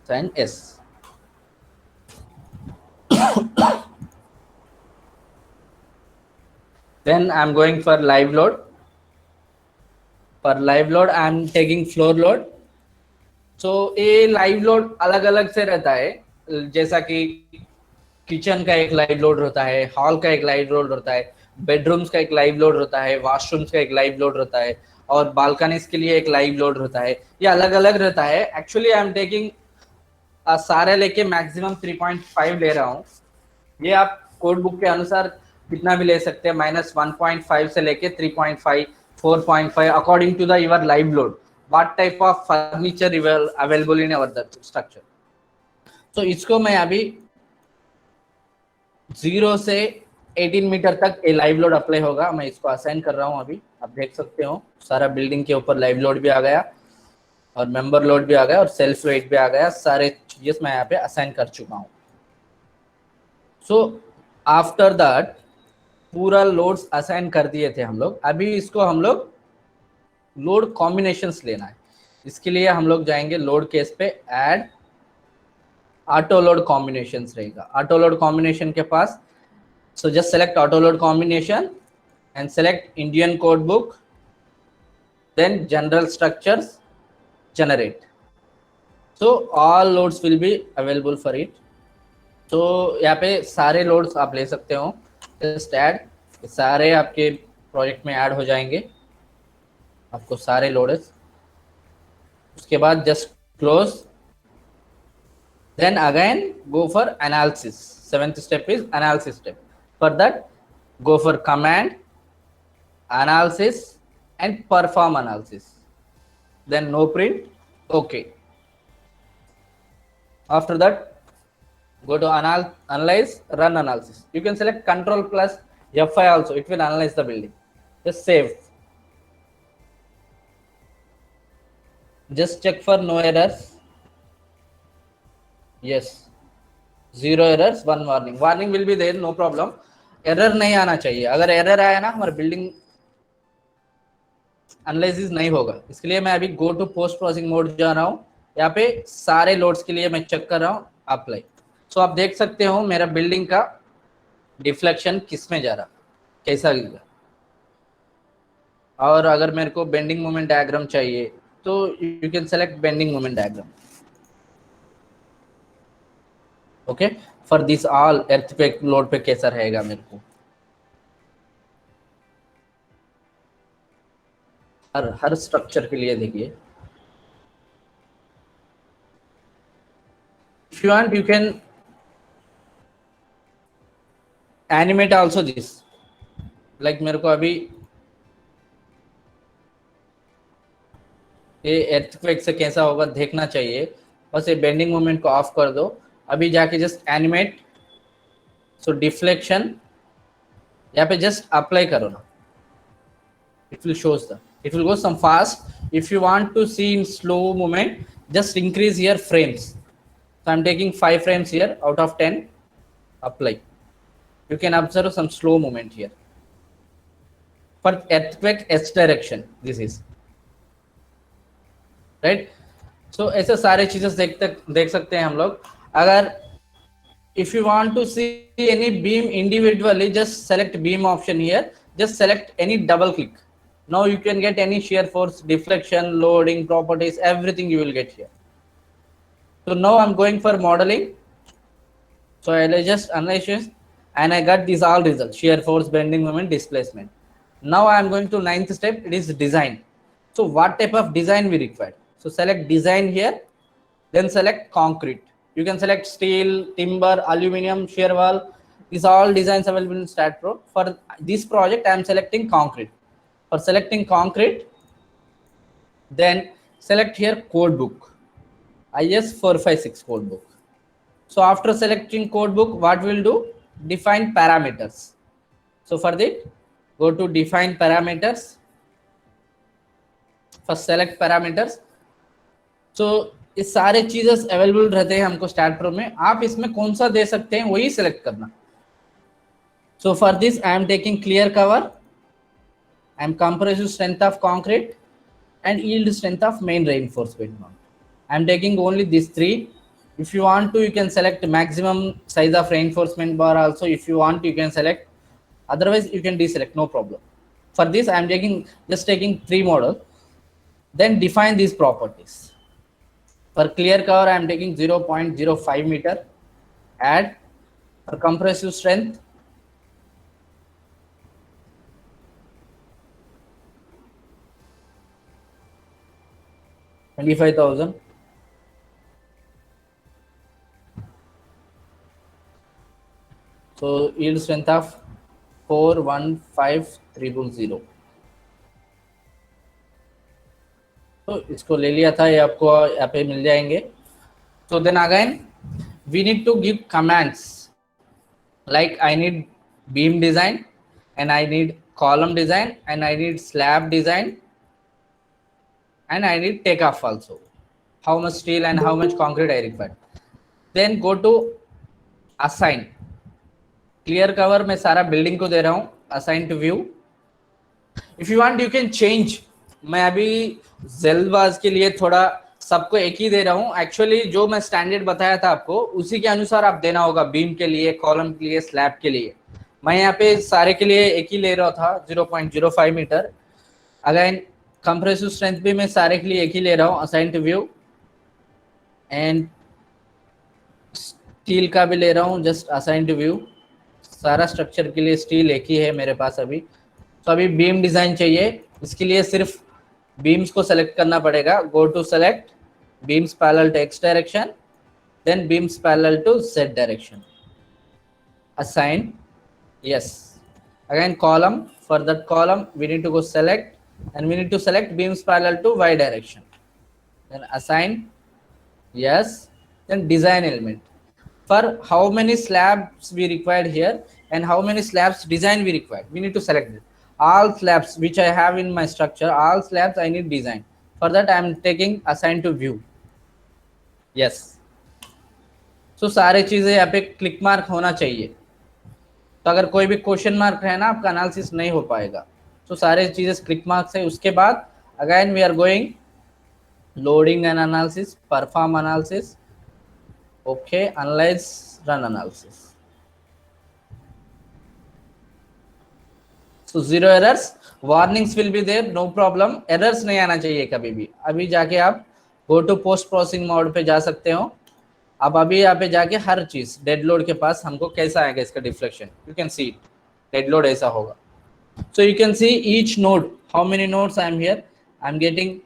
assign S. Then I am going for live load. For live load I am taking floor load. So ये live load अलग अलग से रहता है, जैसा कि kitchen का एक लाइव लोड होता है, हॉल का एक लाइव लोड होता है, बेडरूम्स का एक लाइव लोड होता है, वॉशरूम्स का एक लाइव लोड होता है, और बालकनीज के लिए एक लाइव लोड होता है. ये अलग अलग रहता है. एक्चुअली आई एम टेकिंग सारे लेके मैक्सिमम 3.5 ले रहा हूँ. ये आप कोड बुक के अनुसार कितना भी ले सकते हैं, -1.5 से लेके 3.5, 4.5 according to the your live load, what type of furniture available in our structure. तो इसको मैं अभी 0 से 18 मीटर तक ये लाइव लोड अप्लाई होगा. मैं इसको असाइन कर रहा हूँ अभी. आप देख सकते हो सारा बिल्डिंग के ऊपर लाइव लोड भी आ गया, और मेंबर लोड भी आ गया, और सेल्फ वेट भी आ गया. सारे चीजें मैं यहाँ पे असाइन कर चुका हूँ. सो आफ्टर दैट पूरा लोड्स असाइन कर दिए थे हम लोग. अभी इसको हम लोग लोड कॉम्बिनेशंस लेना है. इसके लिए हम लोग जाएंगे लोड केस पे, ऐड ऑटो लोड कॉम्बिनेशंस रहेगा. ऑटो लोड कॉम्बिनेशन के पास, so just select auto load combination and select Indian code book, then general structures, generate. So all loads will be available for it. तो यहाँ पे सारे loads आप ले सकते हो. जस्ट ऐड, सारे आपके प्रोजेक्ट में ऐड हो जाएंगे, आपको सारे लोड्स. उसके बाद just close, then again go for analysis. 7th step is analysis step. For that go for command analysis and perform analysis, then no print, okay. After that go to analyze, run analysis. You can select control plus F5 also, it will analyze the building. Just save, just check for no errors. Yes, 0 errors, 1 warning. Warning will be there, no problem. Error नहीं आना चाहिए. अगर error आया ना, हमारा building analysis नहीं होगा. इसके लिए मैं अभी go to post processing mode जा रहा हूँ. यहाँ पे सारे लोड्स के लिए मैं चेक कर रहा हूँ, अप्लाई. सो आप देख सकते हो मेरा बिल्डिंग का डिफ्लेक्शन किस में जा रहा, कैसा गिरा. और अगर मेरे को बेंडिंग मोमेंट डायग्राम चाहिए तो you can select bending moment diagram. Okay, for this all earthquake load पे कैसा रहेगा मेरे को, हर स्ट्रक्चर के लिए देखिए. If you want you can animate also this. Like मेरे को अभी ये एर्थक्वेक से कैसा होगा देखना चाहिए, बस ये बेंडिंग मोमेंट को ऑफ कर दो. अभी जाके जस्ट एनिमेट. सो डिफ्लेक्शन यहाँ पे जस्ट अप्लाई करो ना, it will shows the, it will go some fast. If you want to see in slow movement, just increase here frames. So I'm taking 5 frames here out of 10, apply. You can observe some slow movement here. For earthquake S direction, this is right. So ऐसे सारे चीजें देख सकते हैं हम लोग. अगर if you want to see any beam individually, just select beam option here, just select any, double click. Now you can get any shear force, deflection, loading, properties, everything you will get here. So now I'm going for modeling. So I just analyze and I got these all results: shear force, bending moment, displacement. Now I am going to ninth step, it is design. So what type of design we require? So select design here, then select concrete. You can select steel, timber, aluminum, shear wall. These are all designs available in StatPro. For this project I am selecting concrete. For selecting concrete, then select here code book, IS 456 code book. So after selecting code book, what we'll do? Define parameters. So for that, go to define parameters. First select parameters. So ये सारे चीजेस available रहते हैं हमको StatPro में. आप इसमें कौन सा दे सकते हैं वही सिलेक्ट करना. So for this I am taking clear cover, I am compressive strength of concrete and yield strength of main reinforcement mount. I am taking only these three. If you want to, you can select maximum size of reinforcement bar also. If you want, you can select. Otherwise, you can deselect, no problem. For this, I am just taking three models. Then define these properties. For clear cover, I am taking 0.05 meter. Add. For compressive strength, $25,000. So yield strength of 415,300. तो इसको ले लिया था, ये आपको यहाँ पे मिल जाएंगे. So then again we need to give commands like I need beam design and I need column design and I need slab design and I need takeoff also. How much steel and how much concrete I require. Then go to assign. Clear cover मैं सारा building को दे रहा हूँ. Assign to view. If you want, you can change. मैं अभी जल्दबाज के लिए थोड़ा सबको एक ही दे रहा हूँ. एक्चुअली जो मैं स्टैंडर्ड बताया था आपको, उसी के अनुसार आप देना होगा. बीम के लिए, कॉलम के लिए, स्लैब के लिए. मैं यहाँ पे सारे के लिए एक ही ले रहा था, 0.05 मीटर. अगेन कंप्रेसिव स्ट्रेंथ भी मैं सारे के लिए एक ही ले रहा हूँ. Assign to view. And steel का भी ले रहा हूँ, जस्ट असाइन टू व्यू. सारा स्ट्रक्चर के लिए स्टील एक ही है मेरे पास अभी. तो अभी बीम डिजाइन चाहिए. इसके लिए सिर्फ बीम्स को सेलेक्ट करना पड़ेगा. Go to select beams parallel to X direction, then beams parallel to Z direction. Assign. Yes. Again column. For that column we need to go select and we need to select beams parallel to y direction. Then assign. Yes. Then design element. For how many slabs we required here and how many slabs design we required, we need to select it. All slabs which I have in my structure, all slabs I need design. For that I am taking assign to view. Yes. So सारे चीजें यहाँ पे click mark होना चाहिए. तो अगर कोई भी क्वेश्चन मार्क है ना, आपका एनालिसिस नहीं हो पाएगा. तो सारे चीजें क्लिक मार्क है. उसके बाद again we are going loading and analysis, perform analysis, okay, analyse, run analysis. So zero errors, warnings will be there, no problem. Errors नहीं आना चाहिए कभी भी. अभी जाके आप go to post processing mode पे जा सकते हो. अब अभी यहाँ पे जाके हर चीज डेड लोड के पास हमको कैसा आएगा इसका deflection, you can see dead load ऐसा होगा. So you can see each node, how many nodes I am here. I am getting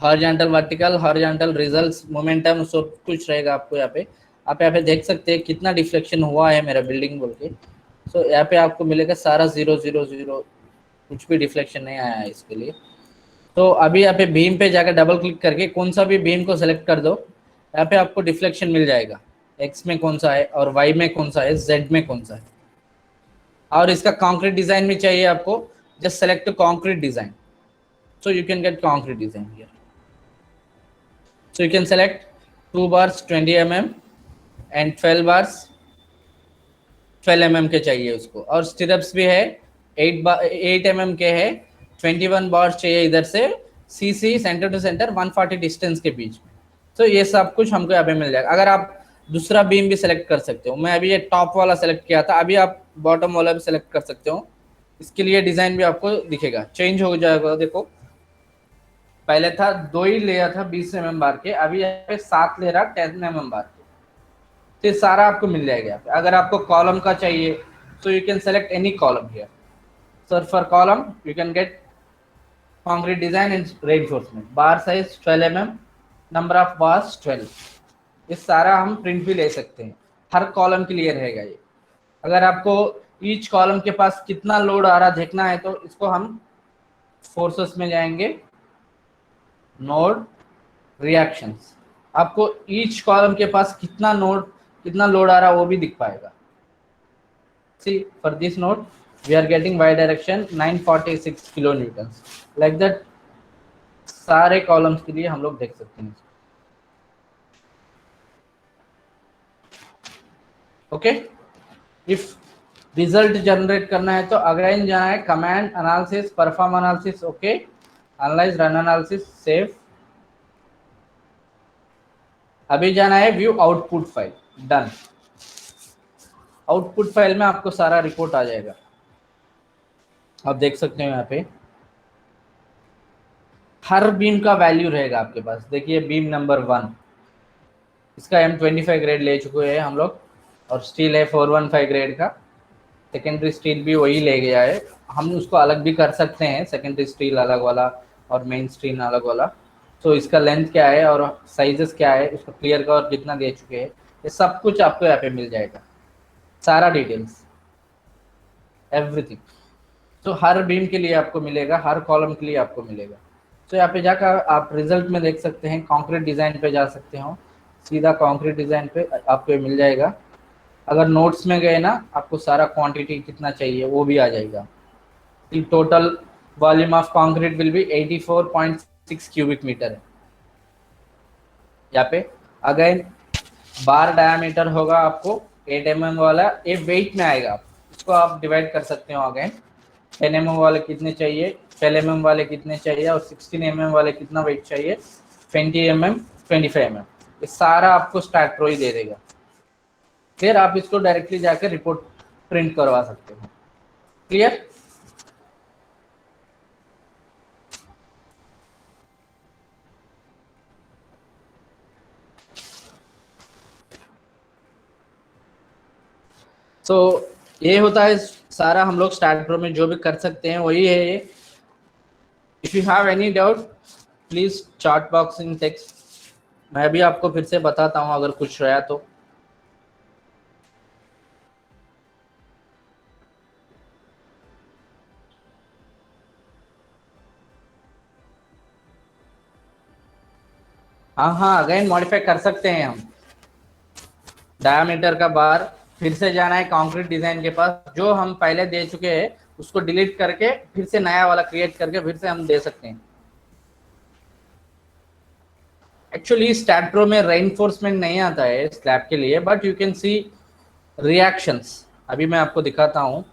horizontal, vertical, horizontal, results, momentum, सब कुछ रहेगा आपको यहाँ पे. आप यहाँ पे देख सकते हैं कितना डिफ्लेक्शन हुआ है मेरा बिल्डिंग बोल के. सो यहाँ पे आपको मिलेगा सारा 0 0 0, कुछ भी डिफ्लेक्शन नहीं आया है इसके लिए. तो अभी यहाँ पे बीम पे जाकर डबल क्लिक करके कौन सा भी बीम को सेलेक्ट कर दो. यहाँ पे आपको डिफ्लेक्शन मिल जाएगा, एक्स में कौन सा है और वाई में कौन सा है, जेड में कौन सा है. और इसका कॉन्क्रीट डिजाइन भी चाहिए आपको, just select concrete design. So you can get concrete design here. So you can select 2 bars 20 mm and 12 bars 12 mm के चाहिए उसको. और स्टिरप्स भी है 8 mm के है. 21 bars चाहिए इधर से, CC centre to centre 140 distance के बीच में. तो ये सब कुछ हमको यहाँ पे मिल जाएगा. अगर आप दूसरा बीम भी सेलेक्ट कर सकते हो। मैं अभी ये टॉप वाला सेलेक्ट किया था, अभी आप बॉटम वाला भी सेलेक्ट कर सकते हो। इसके लिए डिजाइन भी आपको दिखेगा, चेंज हो जाएगा। देखो पहले था 2 ही लेयर था 20 mm बार के, अभी यहाँ पे 7 ले रहा 10 mm बार के। तो ये सारा आपको मिल जाएगा यहाँ पे। अगर आपको कॉलम का चाहिए so you can select any column here. So for column you can get concrete design and reinforcement. Bar size 12 mm, number of bars 12. ये सारा हम प्रिंट भी ले सकते हैं, हर कॉलम के लिए रहेगा ये। अगर आपको ईच कॉलम के पास कितना लोड आ रहा देखना है तो इसको हम फोर्सेस में जाएंगे, नोड रिएक्शंस, आपको ईच कॉलम के पास कितना लोड आ रहा वो भी दिख पाएगा। See, for this node we are getting y direction 946 kilonewtons, like that सारे कॉलम्स के लिए हम लोग देख सकते हैं। ओके, इफ रिजल्ट जनरेट करना है तो अगेन जाना है command analysis, perform analysis, okay, analyse, run analysis, save. अभी जाना है view output file, done. Output file में आपको सारा रिपोर्ट आ जाएगा, आप देख सकते हो यहाँ पे हर बीम का वैल्यू रहेगा आपके पास। देखिए बीम नंबर 1, इसका M25 ग्रेड ले चुके हैं हम लोग, और स्टील है 415 ग्रेड का। सेकेंडरी स्टील भी वही ले गया है, हम उसको अलग भी कर सकते हैं, सेकेंडरी स्टील अलग वाला और मेन स्टील अलग वाला। तो इसका लेंथ क्या है और साइजेस क्या है, उसको क्लियर का और कितना दे चुके हैं, ये सब कुछ आपको यहाँ पे मिल जाएगा, सारा डिटेल्स, एवरीथिंग। तो हर बीम के लिए आपको मिलेगा, हर कॉलम के लिए आपको मिलेगा। तो यहाँ पे जाकर आप रिजल्ट में देख सकते हैं, कंक्रीट डिज़ाइन पे जा सकते हो, सीधा कंक्रीट डिज़ाइन पे आपको मिल जाएगा। अगर नोट्स में गए ना, आपको सारा क्वांटिटी कितना चाहिए वो भी आ जाएगा। Total volume of concrete will be 84.6 cubic metre है यहाँ पे। अगेन बार डायमीटर होगा आपको 8 mm वाला, ये वेट में आएगा, इसको आप डिवाइड कर सकते हो। अगेन 10 mm वाले कितने चाहिए, 12 mm वाले कितने चाहिए, और 16 mm वाले कितना वेट चाहिए, 20 mm, 25 mm, ये सारा आपको स्टैट प्रो ही दे देगा। फिर आप इसको डायरेक्टली जाकर रिपोर्ट प्रिंट करवा सकते हो। क्लियर? तो ये होता है सारा, हम लोग स्टार्ट प्रो में जो भी कर सकते हैं वही है ये। If you have any doubt please chat box in text, मैं भी आपको फिर से बताता हूँ अगर कुछ रहा तो। हाँ अगेन मॉडिफाई कर सकते हैं हम। डायमीटर का बार, फिर से जाना है कंक्रीट डिजाइन के पास, जो हम पहले दे चुके हैं उसको डिलीट करके फिर से नया वाला क्रिएट करके फिर से हम दे सकते हैं। एक्चुअली स्टैट प्रो में रेनफोर्समेंट नहीं आता है स्लैब के लिए, but you can see reactions. अभी मैं आपको दिखाता हूँ।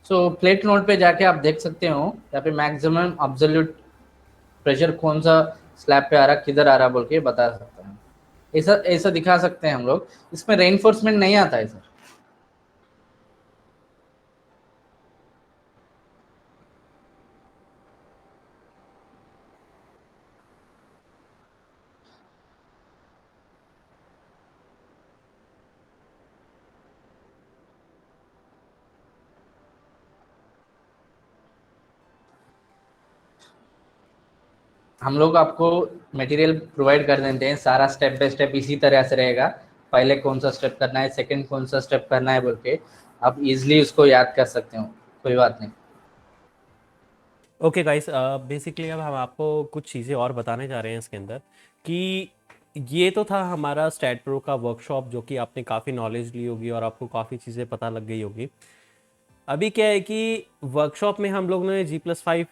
सो प्लेट नोड पे जाके आप देख सकते हो यहाँ पे मैक्सिमम अब्सोल्यूट प्रेशर कौन सा स्लैब पे आ रहा, किधर आ रहा बोल के बता सकते हैं। ऐसा ऐसा दिखा सकते हैं हम लोग। इसमें रेनफोर्समेंट नहीं आता है सर। हम लोग आपको मटेरियल प्रोवाइड कर देते हैं, सारा स्टेप बाय स्टेप इसी तरह से रहेगा। पहले कौन सा स्टेप करना है, सेकंड कौन सा स्टेप करना है बोल के आप इजीली उसको याद कर सकते हो, कोई बात नहीं। ओके गाइस, बेसिकली अब हम आपको कुछ चीज़ें और बताने जा रहे हैं इसके अंदर कि ये तो था हमारा स्टैट प्रो का वर्कशॉप, जो कि आपने काफ़ी नॉलेज ली होगी और आपको काफ़ी चीज़ें पता लग गई होगी। अभी क्या है कि वर्कशॉप में हम लोग ने G+5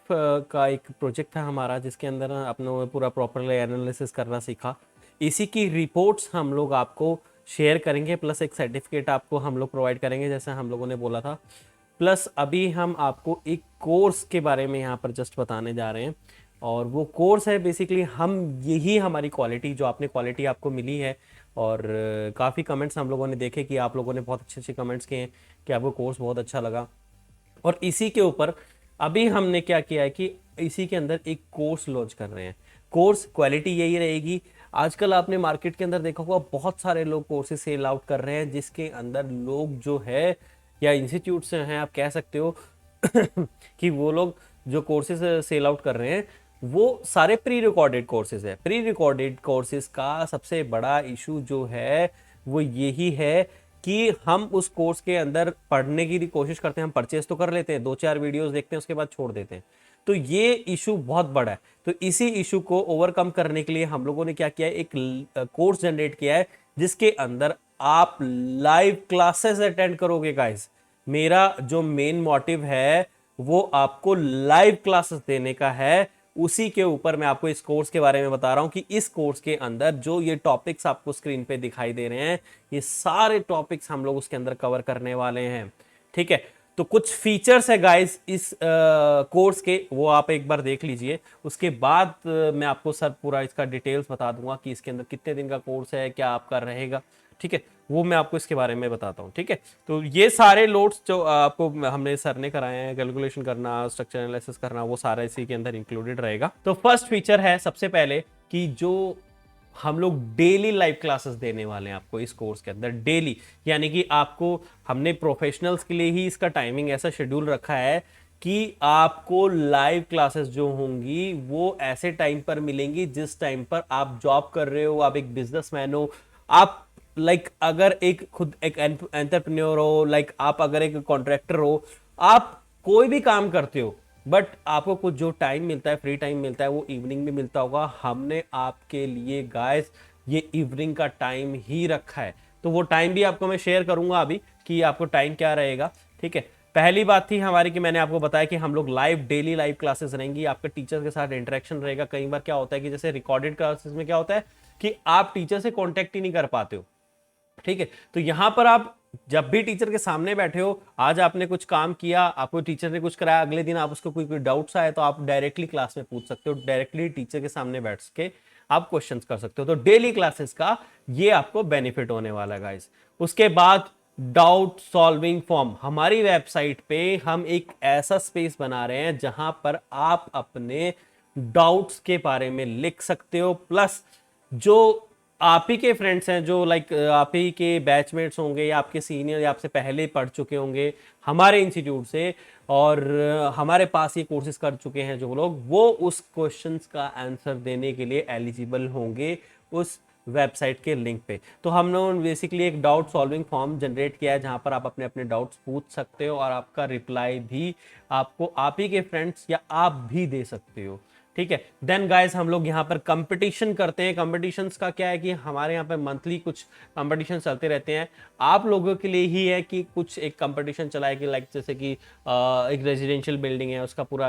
का एक प्रोजेक्ट था हमारा, जिसके अंदर अपने पूरा प्रॉपरली एनालिसिस करना सीखा। इसी की रिपोर्ट्स हम लोग आपको शेयर करेंगे, प्लस एक सर्टिफिकेट आपको हम लोग प्रोवाइड करेंगे जैसे हम लोगों ने बोला था। प्लस अभी हम आपको एक कोर्स के बारे में यहाँ पर जस्ट बताने जा रहे हैं, और वो कोर्स है बेसिकली हम यही हमारी क्वालिटी, जो आपने क्वालिटी आपको मिली है, और काफ़ी कमेंट्स हम लोगों ने देखे कि आप लोगों ने बहुत अच्छे अच्छे कमेंट्स किए हैं कि आपको कोर्स बहुत अच्छा लगा, और इसी के ऊपर अभी हमने क्या किया है कि इसी के अंदर एक कोर्स लॉन्च कर रहे हैं। कोर्स क्वालिटी यही रहेगी। आजकल आपने मार्केट के अंदर देखा होगा बहुत सारे लोग कोर्सेज सेल आउट कर रहे हैं, जिसके अंदर लोग जो है या इंस्टीट्यूट से हैं, आप कह सकते हो कि वो लोग जो कोर्सेज सेल आउट कर रहे हैं वो सारे प्री रिकॉर्डेड कोर्सेज है। प्री रिकॉर्डेड कोर्सेज का सबसे बड़ा इशू जो है वो यही है कि हम उस कोर्स के अंदर पढ़ने की कोशिश करते हैं, हम परचेज तो कर लेते हैं, 2-4 वीडियोस देखते हैं, उसके बाद छोड़ देते हैं। तो ये इशू बहुत बड़ा है। तो इसी इशू को ओवरकम करने के लिए हम लोगों ने क्या किया है, एक कोर्स जनरेट किया है जिसके अंदर आप लाइव क्लासेस अटेंड करोगे गाइस। मेरा जो मेन मोटिव है वो आपको लाइव क्लासेस देने का है। उसी के ऊपर मैं आपको इस कोर्स के बारे में बता रहा हूं कि इस कोर्स के अंदर जो ये टॉपिक्स आपको स्क्रीन पे दिखाई दे रहे हैं, ये सारे टॉपिक्स हम लोग उसके अंदर कवर करने वाले हैं। ठीक है, तो कुछ फीचर्स है गाइस इस कोर्स के, वो आप एक बार देख लीजिए। उसके बाद मैं आपको सर पूरा इसका डिटेल्स बता दूंगा कि इसके अंदर कितने दिन का कोर्स है, क्या आपका रहेगा। ठीक है, वो मैं आपको इसके बारे में बताता हूँ। ठीक है, तो ये सारे लोड्स जो आपको हमने सर ने कराए हैं, कैलकुलेशन करना, स्ट्रक्चर एनालिसिस करना, वो सारा इसी के अंदर इंक्लूडेड रहेगा। तो फर्स्ट फीचर है सबसे पहले कि जो हम लोग डेली लाइव क्लासेस देने वाले हैं आपको इस कोर्स के अंदर। डेली यानी कि आपको, हमने प्रोफेशनल्स के लिए ही इसका टाइमिंग ऐसा शेड्यूल रखा है कि आपको लाइव क्लासेस जो होंगी वो ऐसे टाइम पर मिलेंगी जिस टाइम पर आप जॉब कर रहे हो, आप एक बिजनेसमैन हो, आप अगर एक खुद एक एंटरप्रेन्योर हो, आप अगर एक कॉन्ट्रैक्टर हो, आप कोई भी काम करते हो, बट आपको कुछ जो टाइम मिलता है, फ्री टाइम मिलता है, वो इवनिंग में मिलता होगा। हमने आपके लिए गाइस ये इवनिंग का टाइम ही रखा है, तो वो टाइम भी आपको मैं शेयर करूंगा अभी कि आपको टाइम क्या रहेगा। ठीक है, पहली बात थी हमारी कि मैंने आपको बताया कि हम लोग डेली लाइव क्लासेस रहेंगी, आपके टीचर के साथ इंटरेक्शन रहेगा। कई बार क्या होता है कि जैसे रिकॉर्डेड क्लासेस में क्या होता है कि आप टीचर से कॉन्टेक्ट ही नहीं कर पाते हो। ठीक है, तो यहां पर आप जब भी टीचर के सामने बैठे हो, आज आपने कुछ काम किया, आपको टीचर ने कुछ कराया, अगले दिन आप उसको कोई डाउट्स आए तो आप डायरेक्टली क्लास में पूछ सकते हो, डायरेक्टली टीचर के सामने बैठ के आप क्वेश्चंस कर सकते हो। तो डेली क्लासेस का ये आपको बेनिफिट होने वाला है गाइस। उसके बाद डाउट सॉल्विंग फॉर्म, हमारी वेबसाइट पे हम एक ऐसा स्पेस बना रहे हैं जहां पर आप अपने डाउट्स के बारे में लिख सकते हो। प्लस जो आप ही के फ्रेंड्स हैं, जो आप ही के बैचमेट्स होंगे या आपके सीनियर या आपसे पहले पढ़ चुके होंगे हमारे इंस्टीट्यूट से, और हमारे पास ये कोर्सेज कर चुके हैं जो लोग, वो उस क्वेश्चंस का आंसर देने के लिए एलिजिबल होंगे उस वेबसाइट के लिंक पे। तो हमने बेसिकली एक डाउट सॉल्विंग फॉर्म जनरेट किया है जहां पर आप अपने अपने डाउट्स पूछ सकते हो, और आपका रिप्लाई भी आपको आप ही के फ्रेंड्स या आप भी दे सकते हो। ठीक है, देन गाइस हम लोग यहाँ पर कंपटीशन करते हैं। कंपटीशंस का क्या है कि हमारे यहाँ पे मंथली कुछ कंपटीशन चलते रहते हैं। आप लोगों के लिए ही है कि कुछ एक कंपटीशन चलाए कि जैसे कि एक रेजिडेंशियल बिल्डिंग है, उसका पूरा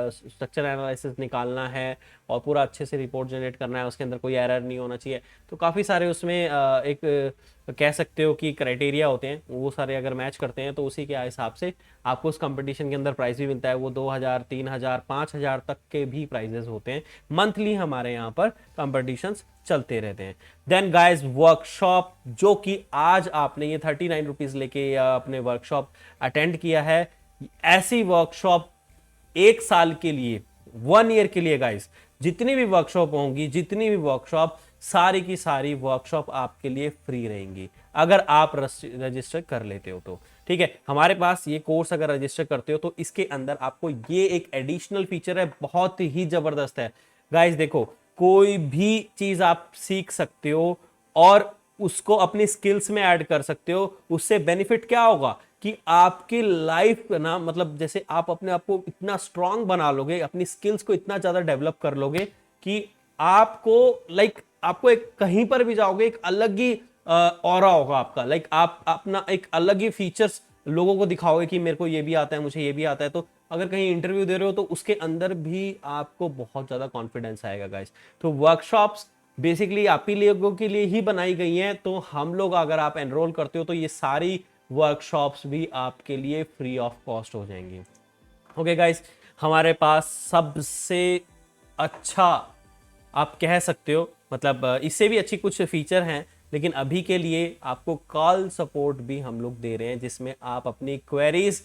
स्ट्रक्चर एनालिसिस निकालना है और पूरा अच्छे से रिपोर्ट जनरेट करना है, उसके अंदर कोई एरर नहीं होना चाहिए। तो काफ़ी सारे उसमें एक कह सकते हो कि क्राइटेरिया होते हैं, वो सारे अगर मैच करते हैं तो उसी के हिसाब से आपको उस कंपटीशन के अंदर प्राइस भी मिलता है। वो 2000, 3000, 5000 तक के भी प्राइजेस होते हैं। मंथली हमारे यहाँ पर कंपटीशंस चलते रहते हैं। देन गाइस वर्कशॉप, जो कि आज आपने ये 39 रुपीज लेके अपने वर्कशॉप अटेंड किया है, ऐसी वर्कशॉप 1 साल के लिए, 1 ईयर के लिए गाइस, जितनी भी वर्कशॉप होंगी, जितनी भी वर्कशॉप, सारी की सारी वर्कशॉप आपके लिए फ्री रहेंगी अगर आप रजिस्टर कर लेते हो तो। ठीक है, हमारे पास ये कोर्स अगर रजिस्टर करते हो तो इसके अंदर आपको ये एक एडिशनल फीचर है, बहुत ही जबरदस्त है गाइस। देखो, कोई भी चीज आप सीख सकते हो और उसको अपनी स्किल्स में ऐड कर सकते हो। उससे बेनिफिट क्या होगा कि आपकी लाइफ ना, मतलब जैसे आप अपने आप को इतना स्ट्रांग बना लोगे, अपनी स्किल्स को इतना ज्यादा डेवलप कर लोगे कि आपको आपको एक कहीं पर भी जाओगे एक अलग ही ऑरा होगा आपका। आप अपना एक अलग ही फीचर्स लोगों को दिखाओगे कि मेरे को ये भी आता है, मुझे ये भी आता है। तो अगर कहीं इंटरव्यू दे रहे हो तो उसके अंदर भी आपको बहुत ज्यादा कॉन्फिडेंस आएगा गाइस। तो वर्कशॉप्स बेसिकली आप ही लोगों के लिए ही बनाई गई हैं। तो हम लोग अगर आप एनरोल करते हो तो ये सारी वर्कशॉप्स भी आपके लिए फ्री ऑफ कॉस्ट हो जाएंगी। ओके गाइस, हमारे पास सबसे अच्छा आप कह सकते हो, मतलब इससे भी अच्छी कुछ फीचर हैं, लेकिन अभी के लिए आपको कॉल सपोर्ट भी हम लोग दे रहे हैं, जिसमें आप अपनी क्वेरीज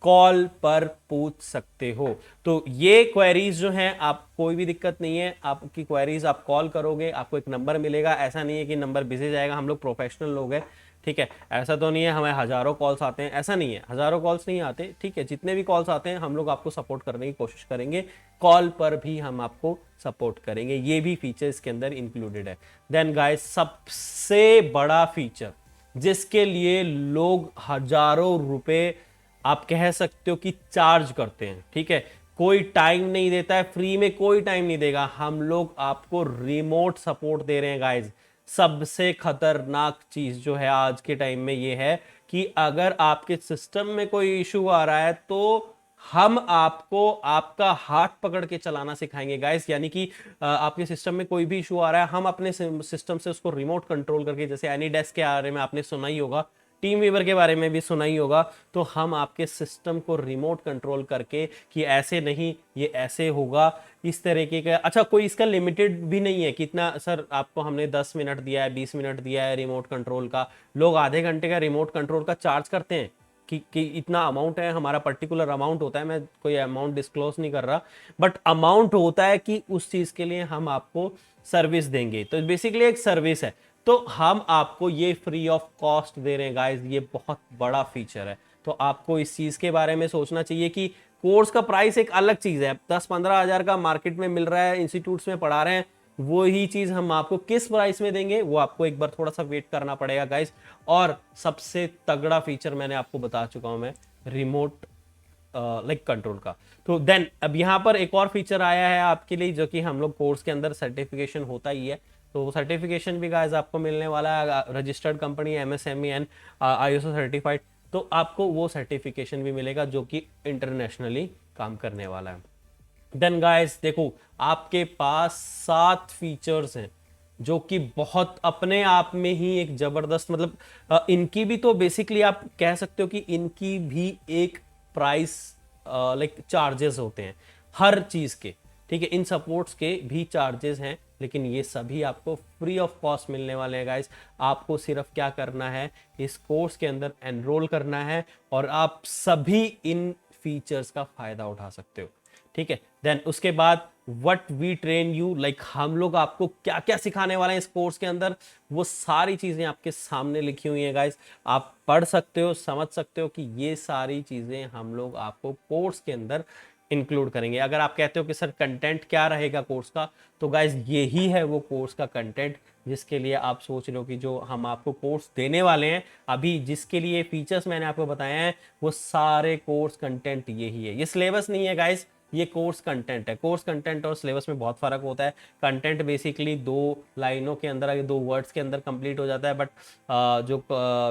कॉल पर पूछ सकते हो। तो ये क्वेरीज जो हैं, आप कोई भी दिक्कत नहीं है, आपकी क्वेरीज आप कॉल करोगे, आपको एक नंबर मिलेगा। ऐसा नहीं है कि नंबर बिजी जाएगा, हम लोग प्रोफेशनल लोग हैं, ठीक है। ऐसा तो नहीं है हमें हजारों कॉल्स आते हैं, ऐसा नहीं है, हजारों कॉल्स नहीं आते, ठीक है। जितने भी कॉल्स आते हैं हम लोग आपको सपोर्ट करने की कोशिश करेंगे, कॉल पर भी हम आपको सपोर्ट करेंगे। ये भी फीचर इसके अंदर इंक्लूडेड है। देन गाइस, सबसे बड़ा फीचर जिसके लिए लोग हजारों रुपए आप कह सकते हो कि चार्ज करते हैं, ठीक है। कोई टाइम नहीं देता है, फ्री में कोई टाइम नहीं देगा। हम लोग आपको रिमोट सपोर्ट दे रहे हैं गाइज। सबसे खतरनाक चीज जो है आज के टाइम में ये है कि अगर आपके सिस्टम में कोई इशू आ रहा है तो हम आपको आपका हाथ पकड़ के चलाना सिखाएंगे गाइस। यानी कि आपके सिस्टम में कोई भी इशू आ रहा है, हम अपने सिस्टम से उसको रिमोट कंट्रोल करके, जैसे एनीडेस्क के बारे में आपने सुना ही होगा, टीम वीवर के बारे में भी सुना ही होगा, तो हम आपके सिस्टम को रिमोट कंट्रोल करके कि ऐसे नहीं, ये ऐसे होगा, इस तरीके का। अच्छा, कोई इसका लिमिटेड भी नहीं है कितना सर आपको हमने 10 मिनट दिया है, 20 मिनट दिया है रिमोट कंट्रोल का। लोग आधे घंटे का रिमोट कंट्रोल का चार्ज करते हैं कि इतना अमाउंट है, हमारा पर्टिकुलर अमाउंट होता है। मैं कोई अमाउंट डिस्क्लोज नहीं कर रहा, बट अमाउंट होता है कि उस चीज के लिए हम आपको सर्विस देंगे। तो बेसिकली एक सर्विस है, तो हम आपको ये फ्री ऑफ कॉस्ट दे रहे हैं गाइस। ये बहुत बड़ा फीचर है, तो आपको इस चीज के बारे में सोचना चाहिए कि कोर्स का प्राइस एक अलग चीज है। 10-15 हजार का मार्केट में मिल रहा है, इंस्टीट्यूट्स में पढ़ा रहे हैं, वो ही चीज हम आपको किस प्राइस में देंगे वो आपको एक बार थोड़ा सा वेट करना पड़ेगा गाइस। और सबसे तगड़ा फीचर मैंने आपको बता चुका हूं मैं, रिमोट लाइक कंट्रोल का। तो देन अब यहाँ पर एक और फीचर आया है आपके लिए, जो कि हम लोग कोर्स के अंदर सर्टिफिकेशन होता ही है, तो सर्टिफिकेशन भी गाइस आपको मिलने वाला है। Registered company MSME and ISO certified, तो आपको वो सर्टिफिकेशन भी मिलेगा जो कि इंटरनेशनली काम करने वाला है। देन गाइस देखो, आपके पास 7 फीचर्स हैं जो कि बहुत अपने आप में ही एक जबरदस्त, मतलब इनकी भी तो बेसिकली आप कह सकते हो कि इनकी भी एक प्राइस लाइक चार्जेस होते हैं हर चीज के, ठीक है। इन सपोर्ट्स के भी चार्जेस हैं, लेकिन ये सभी आपको फ्री ऑफ कॉस्ट मिलने वाले हैं गाइस। आपको सिर्फ क्या करना है, इस कोर्स के अंदर एनरोल करना है और आप सभी इन फीचर्स का फायदा उठा सकते हो, ठीक है। देन उसके बाद what we train you, like हम लोग आपको क्या क्या सिखाने वाले हैं इस कोर्स के अंदर, वो सारी चीजें आपके सामने लिखी हुई हैं गाइस। आप पढ़ सकते हो, समझ सकते हो कि ये सारी चीजें हम लोग आपको कोर्स के अंदर इंक्लूड करेंगे। अगर आप कहते हो कि सर कंटेंट क्या रहेगा कोर्स का, तो गाइस यही है वो कोर्स का कंटेंट जिसके लिए आप सोच रहे हो कि जो हम आपको कोर्स देने वाले हैं अभी, जिसके लिए फीचर्स मैंने आपको बताए हैं, वो सारे कोर्स कंटेंट यही है। ये सिलेबस नहीं है गाइस, ये कोर्स कंटेंट है। कोर्स कंटेंट और सिलेबस में बहुत फर्क होता है। कंटेंट बेसिकली 2 लाइनों के अंदर, 2 वर्ड्स के अंदर कंप्लीट हो जाता है, बट जो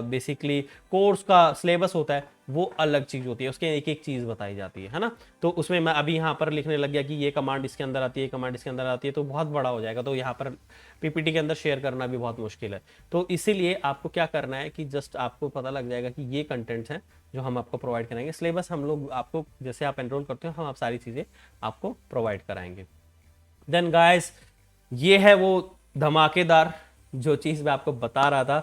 बेसिकली कोर्स का सिलेबस होता है वो अलग चीज होती है, उसके एक एक चीज बताई जाती है ना। तो उसमें मैं अभी यहाँ पर लिखने लग गया कि ये कमांड इसके अंदर आती है, ये कमांड इसके अंदर आती है, तो बहुत बड़ा हो जाएगा, तो यहाँ पर पीपीटी के अंदर शेयर करना भी बहुत मुश्किल है। तो इसीलिए आपको क्या करना है कि जस्ट आपको पता लग जाएगा कि ये कंटेंट्स हैं जो हम आपको प्रोवाइड कराएंगे। सिलेबस हम लोग आपको, जैसे आप एनरोल करते हो, हम आप सारी चीज़ें आपको प्रोवाइड कराएंगे। देन गाइस, ये है वो धमाकेदार जो चीज़ मैं आपको बता रहा था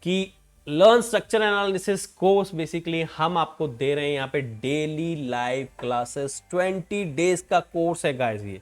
कि learn structure analysis course basically हम आपको दे रहे हैं यहाँ पे डेली लाइव क्लासेस। 20 डेज का कोर्स है गाइस ये।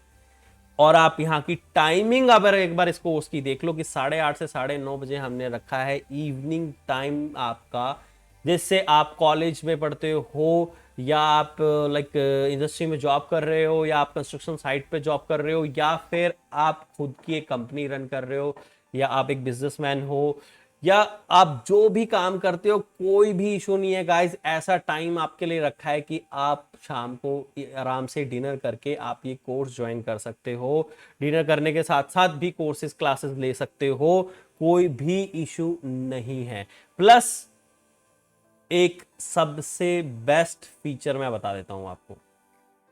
और आप यहाँ की टाइमिंग अगर एक बार इस कोर्स की देख लो कि 8:30 से 9:30 बजे हमने रखा है इवनिंग टाइम आपका, जिससे आप कॉलेज में पढ़ते हो या आप लाइक इंडस्ट्री में जॉब कर रहे हो या आप कंस्ट्रक्शन साइट पे जॉब कर रहे हो या फिर आप खुद की एक कंपनी रन कर रहे हो या आप एक बिजनेसमैन हो या आप जो भी काम करते हो, कोई भी इशू नहीं है गाइस। ऐसा टाइम आपके लिए रखा है कि आप शाम को आराम से डिनर करके आप ये कोर्स ज्वाइन कर सकते हो। डिनर करने के साथ साथ भी कोर्सेज क्लासेस ले सकते हो, कोई भी इशू नहीं है। प्लस एक सबसे बेस्ट फीचर मैं बता देता हूं आपको,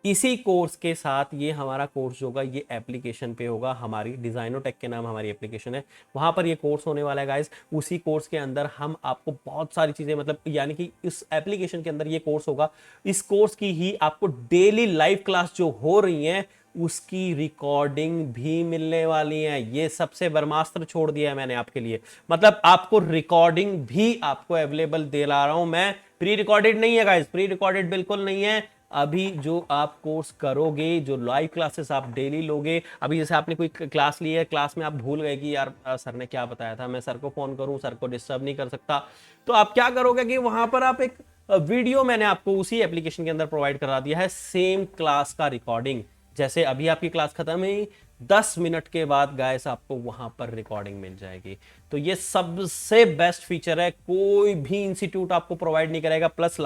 इसी कोर्स के साथ ये हमारा कोर्स होगा, ये एप्लीकेशन पे होगा, हमारी डिजाइनोटेक के नाम हमारी एप्लीकेशन है, वहां पर ये कोर्स होने वाला है गाइस। उसी कोर्स के अंदर हम आपको बहुत सारी चीजें, मतलब यानी कि इस एप्लीकेशन के अंदर ये कोर्स होगा, इस कोर्स की ही आपको डेली लाइव क्लास जो हो रही है उसकी रिकॉर्डिंग भी मिलने वाली है। ये सबसे ब्रह्मास्त्र छोड़ दिया है मैंने आपके लिए, मतलब आपको रिकॉर्डिंग भी आपको अवेलेबल दे ला रहा हूं मैं। प्री रिकॉर्डेड नहीं है गाइस, प्री रिकॉर्डेड बिल्कुल नहीं है। अभी जो आप कोर्स करोगे, जो लाइव क्लासेस आप डेली लोगे, अभी जैसे आपने कोई क्लास ली है, क्लास में आप भूल गए कि यार सर ने क्या बताया था, मैं सर को फोन करूं, सर को डिस्टर्ब नहीं कर सकता, तो आप क्या करोगे कि वहां पर आप एक वीडियो मैंने आपको उसी एप्लीकेशन के अंदर प्रोवाइड करा दिया है, सेम क्लास का रिकॉर्डिंग। जैसे अभी आपकी क्लास खत्म हुई, 10 मिनट के बाद गाइस आपको वहां पर रिकॉर्डिंग मिल जाएगी। तो ये सबसे बेस्ट फीचर है, कोई भी इंस्टीट्यूट आपको प्रोवाइड नहीं करेगा। प्लस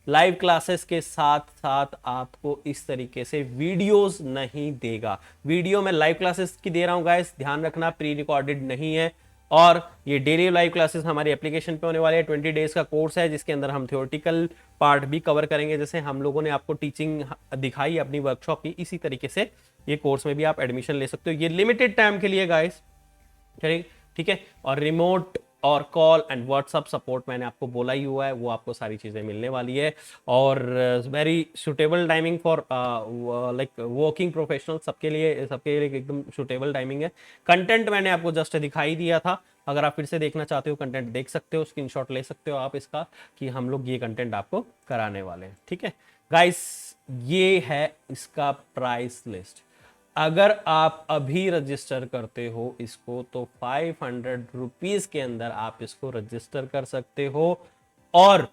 लाइव क्लासेस के साथ साथ आपको इस तरीके से वीडियोस नहीं देगा। वीडियो मैं लाइव क्लासेस की दे रहा हूं गाइस, ध्यान रखना, प्री रिकॉर्डेड नहीं है। और ये डेली लाइव क्लासेस हमारी एप्लीकेशन पे होने वाले हैं। 20 डेज का कोर्स है जिसके अंदर हम थ्योरेटिकल पार्ट भी कवर करेंगे, जैसे हम लोगों ने आपको टीचिंग दिखाई अपनी वर्कशॉप की, इसी तरीके से ये कोर्स में भी आप एडमिशन ले सकते हो। ये लिमिटेड टाइम के लिए गाइस, ठीक है। और रिमोट और कॉल एंड व्हाट्सअप सपोर्ट मैंने आपको बोला ही हुआ है, वो आपको सारी चीज़ें मिलने वाली है। और very suitable timing for like working professional, सबके लिए एकदम सुटेबल टाइमिंग है। कंटेंट मैंने आपको जस्ट दिखाई दिया था, अगर आप फिर से देखना चाहते हो कंटेंट देख सकते हो, स्क्रीनशॉट ले सकते हो आप इसका, कि हम लोग ये कंटेंट आपको कराने वाले हैं। ठीक है गाइस, ये है इसका प्राइस लिस्ट। अगर आप अभी रजिस्टर करते हो इसको तो 500 रुपीज के अंदर आप इसको रजिस्टर कर सकते हो, और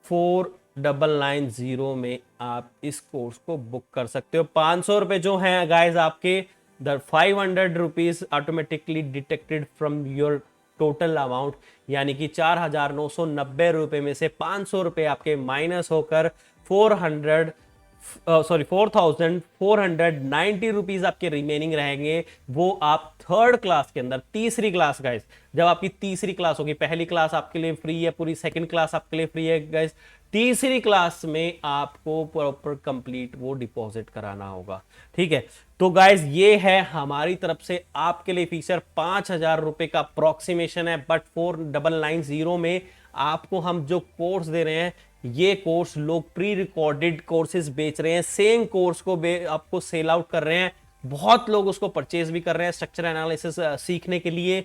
4990 में आप इस कोर्स को बुक कर सकते हो। 500 रुपए जो हैं गाइज आपके, the 500 rupees automatically detected from your total amount, यानी कि 4990 रुपए में से 500 रुपए आपके माइनस होकर 4490 रुपीज आपके रिमेनिंग रहेंगे। वो आप थर्ड क्लास के अंदर, तीसरी क्लास गाइस, जब आपकी तीसरी क्लास होगी, पहली क्लास आपके लिए फ्री है, पूरी सेकंड क्लास आपके लिए फ्री है गाइस, तीसरी क्लास में आपको प्रॉपर कंप्लीट वो डिपॉजिट कराना होगा। ठीक है, तो गाइस ये है हमारी तरफ से आपके लिए फीचर। 5000 रुपए का अप्रोक्सीमेशन है, बट 4990 में आपको हम जो कोर्स दे रहे हैं, ये कोर्स लोग प्री रिकॉर्डेड कोर्सेज बेच रहे हैं, सेम कोर्स को आपको सेल आउट कर रहे हैं, बहुत लोग उसको परचेज भी कर रहे हैं स्ट्रक्चर एनालिसिस सीखने के लिए।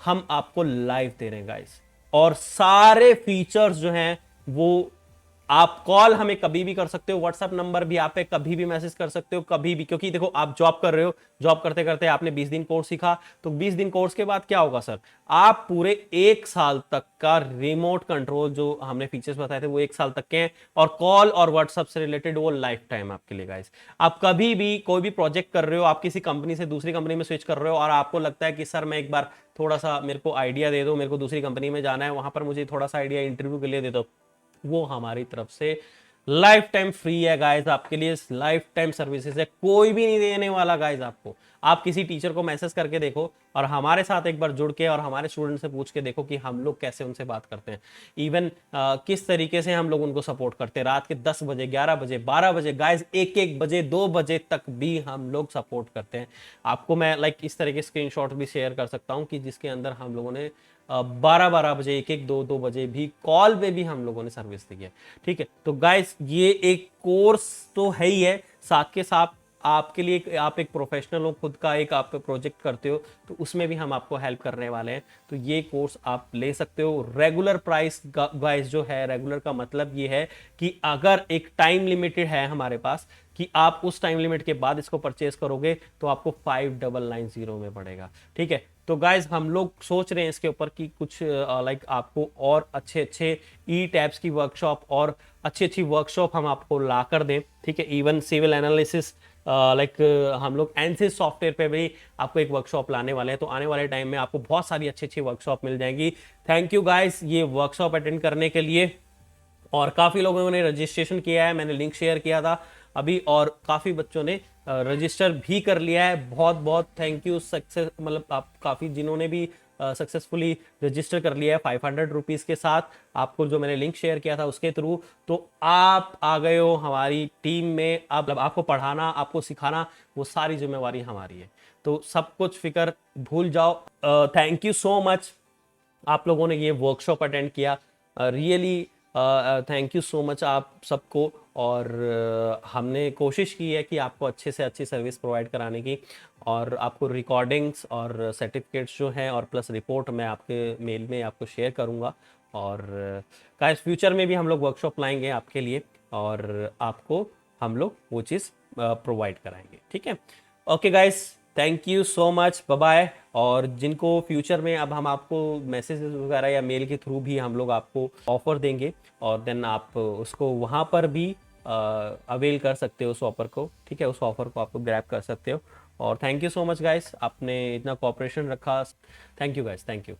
हम आपको लाइव दे रहे हैं गाइस, और सारे फीचर्स जो हैं वो आप कॉल हमें कभी भी कर सकते हो, व्हाट्सएप नंबर भी आप पे कभी भी मैसेज कर सकते हो, कभी भी, क्योंकि देखो आप जॉब कर रहे हो, जॉब करते करते आपने 20 दिन कोर्स सीखा, तो 20 दिन कोर्स के बाद क्या होगा सर, आप पूरे 1 साल तक का रिमोट कंट्रोल जो हमने फीचर्स बताए थे वो 1 साल तक के हैं, और कॉल और व्हाट्सएप से रिलेटेड वो लाइफ टाइम आपके लिए गाइस। आप कभी भी कोई भी प्रोजेक्ट कर रहे हो, आप किसी कंपनी से दूसरी कंपनी में स्विच कर रहे हो, और आपको लगता है कि सर मैं एक बार थोड़ा सा मेरे को आइडिया दे दो, मेरे को दूसरी कंपनी में जाना है, वहां पर मुझे थोड़ा सा आइडिया इंटरव्यू के लिए दे दो, वो हमारी तरफ से लाइफ टाइम फ्री है गाइस, आपके लिए लाइफ टाइम सर्विसेज है, कोई भी नहीं देने वाला गाइस आपको। आप किसी टीचर को मैसेज करके देखो, और हमारे साथ एक बार जुड़ के और हमारे स्टूडेंट से पूछ के देखो कि हम लोग कैसे उनसे बात करते हैं, इवन किस तरीके से हम लोग उनको सपोर्ट करते हैं। रात के 10 बजे, 11 बजे, 12 बजे गाइस, 1-1 बजे, 2 बजे तक भी हम लोग सपोर्ट करते हैं। आपको मैं लाइक इस तरह के स्क्रीनशॉट भी शेयर कर सकता हूं कि जिसके अंदर हम लोगों ने 12-12 बजे, 1-1, 2-2 बजे भी कॉल पे भी हम लोगों ने सर्विस दी है। ठीक है, तो गाइस ये एक कोर्स तो है ही है, साथ के साथ आपके लिए, आप एक प्रोफेशनल हो, खुद का एक आप प्रोजेक्ट करते हो, तो उसमें भी हम आपको हेल्प करने वाले हैं। तो ये कोर्स आप ले सकते हो। रेगुलर प्राइस गाइस जो है, रेगुलर का मतलब ये है कि अगर एक टाइम लिमिटेड है हमारे पास, कि आप उस टाइम लिमिट के बाद इसको परचेस करोगे तो आपको 5990 में पड़ेगा। ठीक है, तो गाइज हम लोग सोच रहे हैं इसके ऊपर कि कुछ लाइक आपको और अच्छे ई टैब्स की वर्कशॉप और अच्छी वर्कशॉप हम आपको ला कर दें। ठीक है, इवन सिविल एनालिसिस लाइक हम लोग एनसिस सॉफ्टवेयर पे भी आपको एक वर्कशॉप लाने वाले हैं, तो आने वाले टाइम में आपको बहुत सारी अच्छी वर्कशॉप मिल जाएंगी। थैंक यू गाइस ये वर्कशॉप अटेंड करने के लिए, और काफ़ी लोगों ने रजिस्ट्रेशन किया है, मैंने लिंक शेयर किया था अभी, और काफ़ी बच्चों ने रजिस्टर भी कर लिया है। बहुत बहुत थैंक यू, सक्सेस, मतलब आप काफ़ी जिन्होंने भी सक्सेसफुली रजिस्टर कर लिया है 500 रुपीज़ के साथ, आपको जो मैंने लिंक शेयर किया था उसके थ्रू, तो आप आ गए हो हमारी टीम में। अब आपको पढ़ाना, आपको सिखाना, वो सारी जिम्मेवारी हमारी है। तो सब कुछ फिक्र भूल जाओ। थैंक यू सो मच आप लोगों ने ये वर्कशॉप अटेंड किया, really thank you so much आप सबको। और हमने कोशिश की है कि आपको अच्छे से अच्छी सर्विस प्रोवाइड कराने की, और आपको रिकॉर्डिंग्स और सर्टिफिकेट्स जो हैं और प्लस रिपोर्ट मैं आपके मेल में आपको शेयर करूंगा। और गाइस फ्यूचर में भी हम लोग वर्कशॉप लाएंगे आपके लिए, और आपको हम लोग वो चीज़ प्रोवाइड कराएंगे, ठीक है। Okay guys, thank you so much, bye bye. और जिनको फ्यूचर में अब हम आपको मैसेजेस वगैरह या मेल के थ्रू भी हम लोग आपको ऑफर देंगे, और देन आप उसको वहाँ पर भी अवेल कर सकते हो उस ऑफर को, ठीक है, उस ऑफर को आपको ग्रैब कर सकते हो। और thank you so much guys, आपने इतना कोऑपरेशन रखा। Thank you guys, thank you.